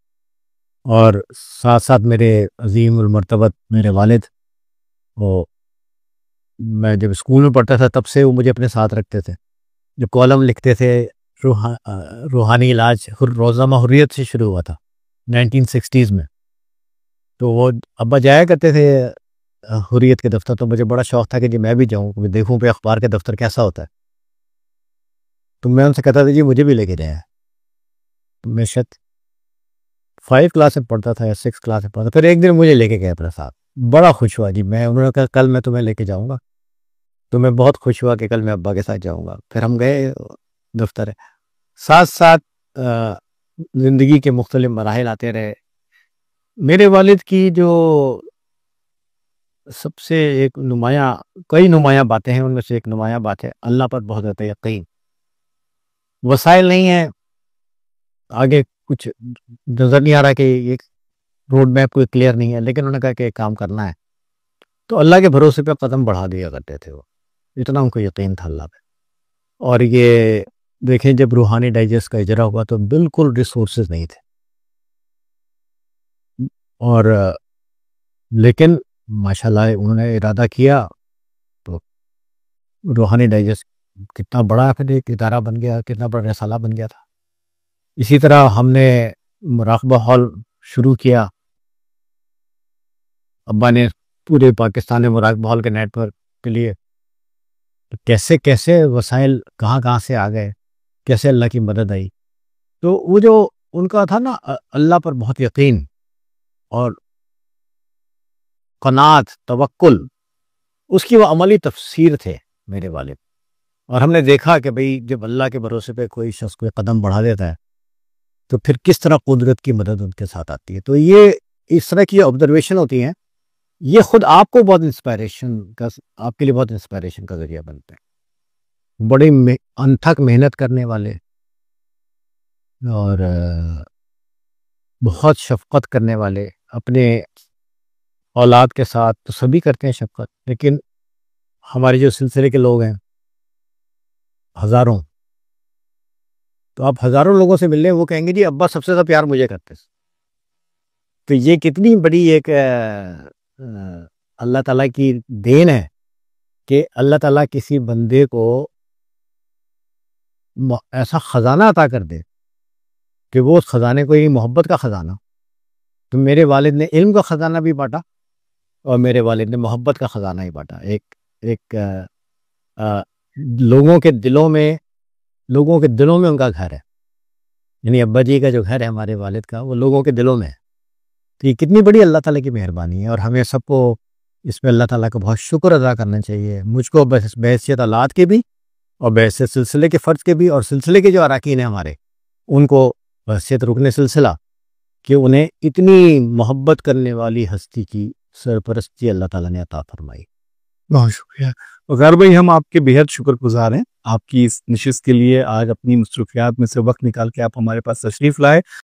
اور ساتھ ساتھ میرے عظیم المرتبت میرے والد، وہ میں جب اسکول میں پڑھتا تھا تب سے وہ مجھے اپنے ساتھ رکھتے تھے. جو کالم لکھتے تھے روحانی علاج، روزنامہ حریت سے شروع ہوا تھا 1960s میں. تو وہ ابا جایا کرتے تھے حریت کے دفتر، تو مجھے بڑا شوق تھا کہ جی میں بھی جاؤں، دیکھوں پہ اخبار کے دفتر کیسا ہوتا ہے. تو میں ان سے کہتا تھا جی مجھے بھی لے کے جائیں. میں شاید 5 کلاس میں پڑھتا تھا یا 6 کلاس میں پڑھتا تھا. پھر ایک دن مجھے لے کے گئے اپنے ساتھ، بڑا خوش ہوا جی. انہوں نے کہا کل میں تمہیں لے کے جاؤں گا، تو میں بہت خوش ہوا کہ کل میں ابا کے ساتھ جاؤں گا. پھر ہم گئے دفتر. ساتھ ساتھ زندگی کے مختلف مراحل آتے رہے. میرے والد کی جو سب سے ایک کئی نمایاں باتیں ہیں، ان میں سے ایک نمایاں بات ہے اللہ پر بہت زیادہ یقین. وسائل نہیں ہیں، آگے کچھ نظر نہیں آ رہا کہ ایک روڈ میپ کوئی کلیئر نہیں ہے، لیکن انہوں نے کہا کہ ایک کام کرنا ہے، تو اللہ کے بھروسے پہ قدم بڑھا دیا کرتے تھے. وہ اتنا ان کو یقین تھا اللہ پہ. اور یہ دیکھیں جب روحانی ڈائجسٹ کا اجرا ہوا تو بالکل ریسورسز نہیں تھے، اور لیکن ماشاءاللہ انہوں نے ارادہ کیا تو روحانی ڈائجسٹ کتنا بڑا پھر ایک ادارہ بن گیا، کتنا بڑا رسالہ بن گیا تھا. اسی طرح ہم نے مراقبہ ہال شروع کیا. ابا نے پورے پاکستان میں مراقبہ ہال کے نیٹ ورک کے لیے کیسے کیسے وسائل کہاں سے آ گئے، کیسے اللہ کی مدد آئی. تو وہ جو ان کا تھا نا اللہ پر بہت یقین اور قناعت، توکل، اس کی وہ عملی تفسیر تھے میرے والد. اور ہم نے دیکھا کہ بھئی جب اللہ کے بھروسے پہ کوئی شخص کوئی قدم بڑھا دیتا ہے تو پھر کس طرح قدرت کی مدد ان کے ساتھ آتی ہے. تو یہ اس طرح کی آبزرویشن ہوتی ہیں، یہ خود آپ کو بہت آپ کے لیے بہت انسپائریشن کا ذریعہ بنتے ہیں. بڑی انتھک محنت کرنے والے اور بہت شفقت کرنے والے، اپنے اولاد کے ساتھ تو سبھی کرتے ہیں شفقت، لیکن ہمارے جو سلسلے کے لوگ ہیں ہزاروں، تو آپ ہزاروں لوگوں سے مل لیں وہ کہیں گے جی ابا سب سے زیادہ پیار مجھے کرتے. تو یہ کتنی بڑی ایک اللہ تعالیٰ کی دین ہے کہ اللہ تعالیٰ کسی بندے کو ایسا خزانہ عطا کر دے کہ وہ اس خزانے کو، یہ محبت کا خزانہ. تو میرے والد نے علم کا خزانہ بھی بانٹا اور میرے والد نے محبت کا خزانہ ہی بانٹا. ایک لوگوں کے دلوں میں ان کا گھر ہے، یعنی ابا جی کا جو گھر ہے ہمارے والد کا، وہ لوگوں کے دلوں میں ہے. تو یہ کتنی بڑی اللہ تعالیٰ کی مہربانی ہے، اور ہمیں سب کو اس پہ اللہ تعالیٰ کا بہت شکر ادا کرنا چاہیے. مجھ کو بحیثیت اولاد کے بھی اور بحیثیت سلسلے کے فرد کے بھی، اور سلسلے کے جو اراکین ہیں ہمارے، ان کو بحیثیت رکن سلسلہ کہ انہیں اتنی محبت کرنے والی ہستی کی سرپرستی اللہ تعالیٰ نے عطا فرمائی. بہت شکریہ وقار بھائی، ہم آپ کے بہت شکر گزار ہیں آپ کی اس نشست کے لیے. آج اپنی مصروفیات میں سے وقت نکال کے آپ ہمارے پاس تشریف لائے.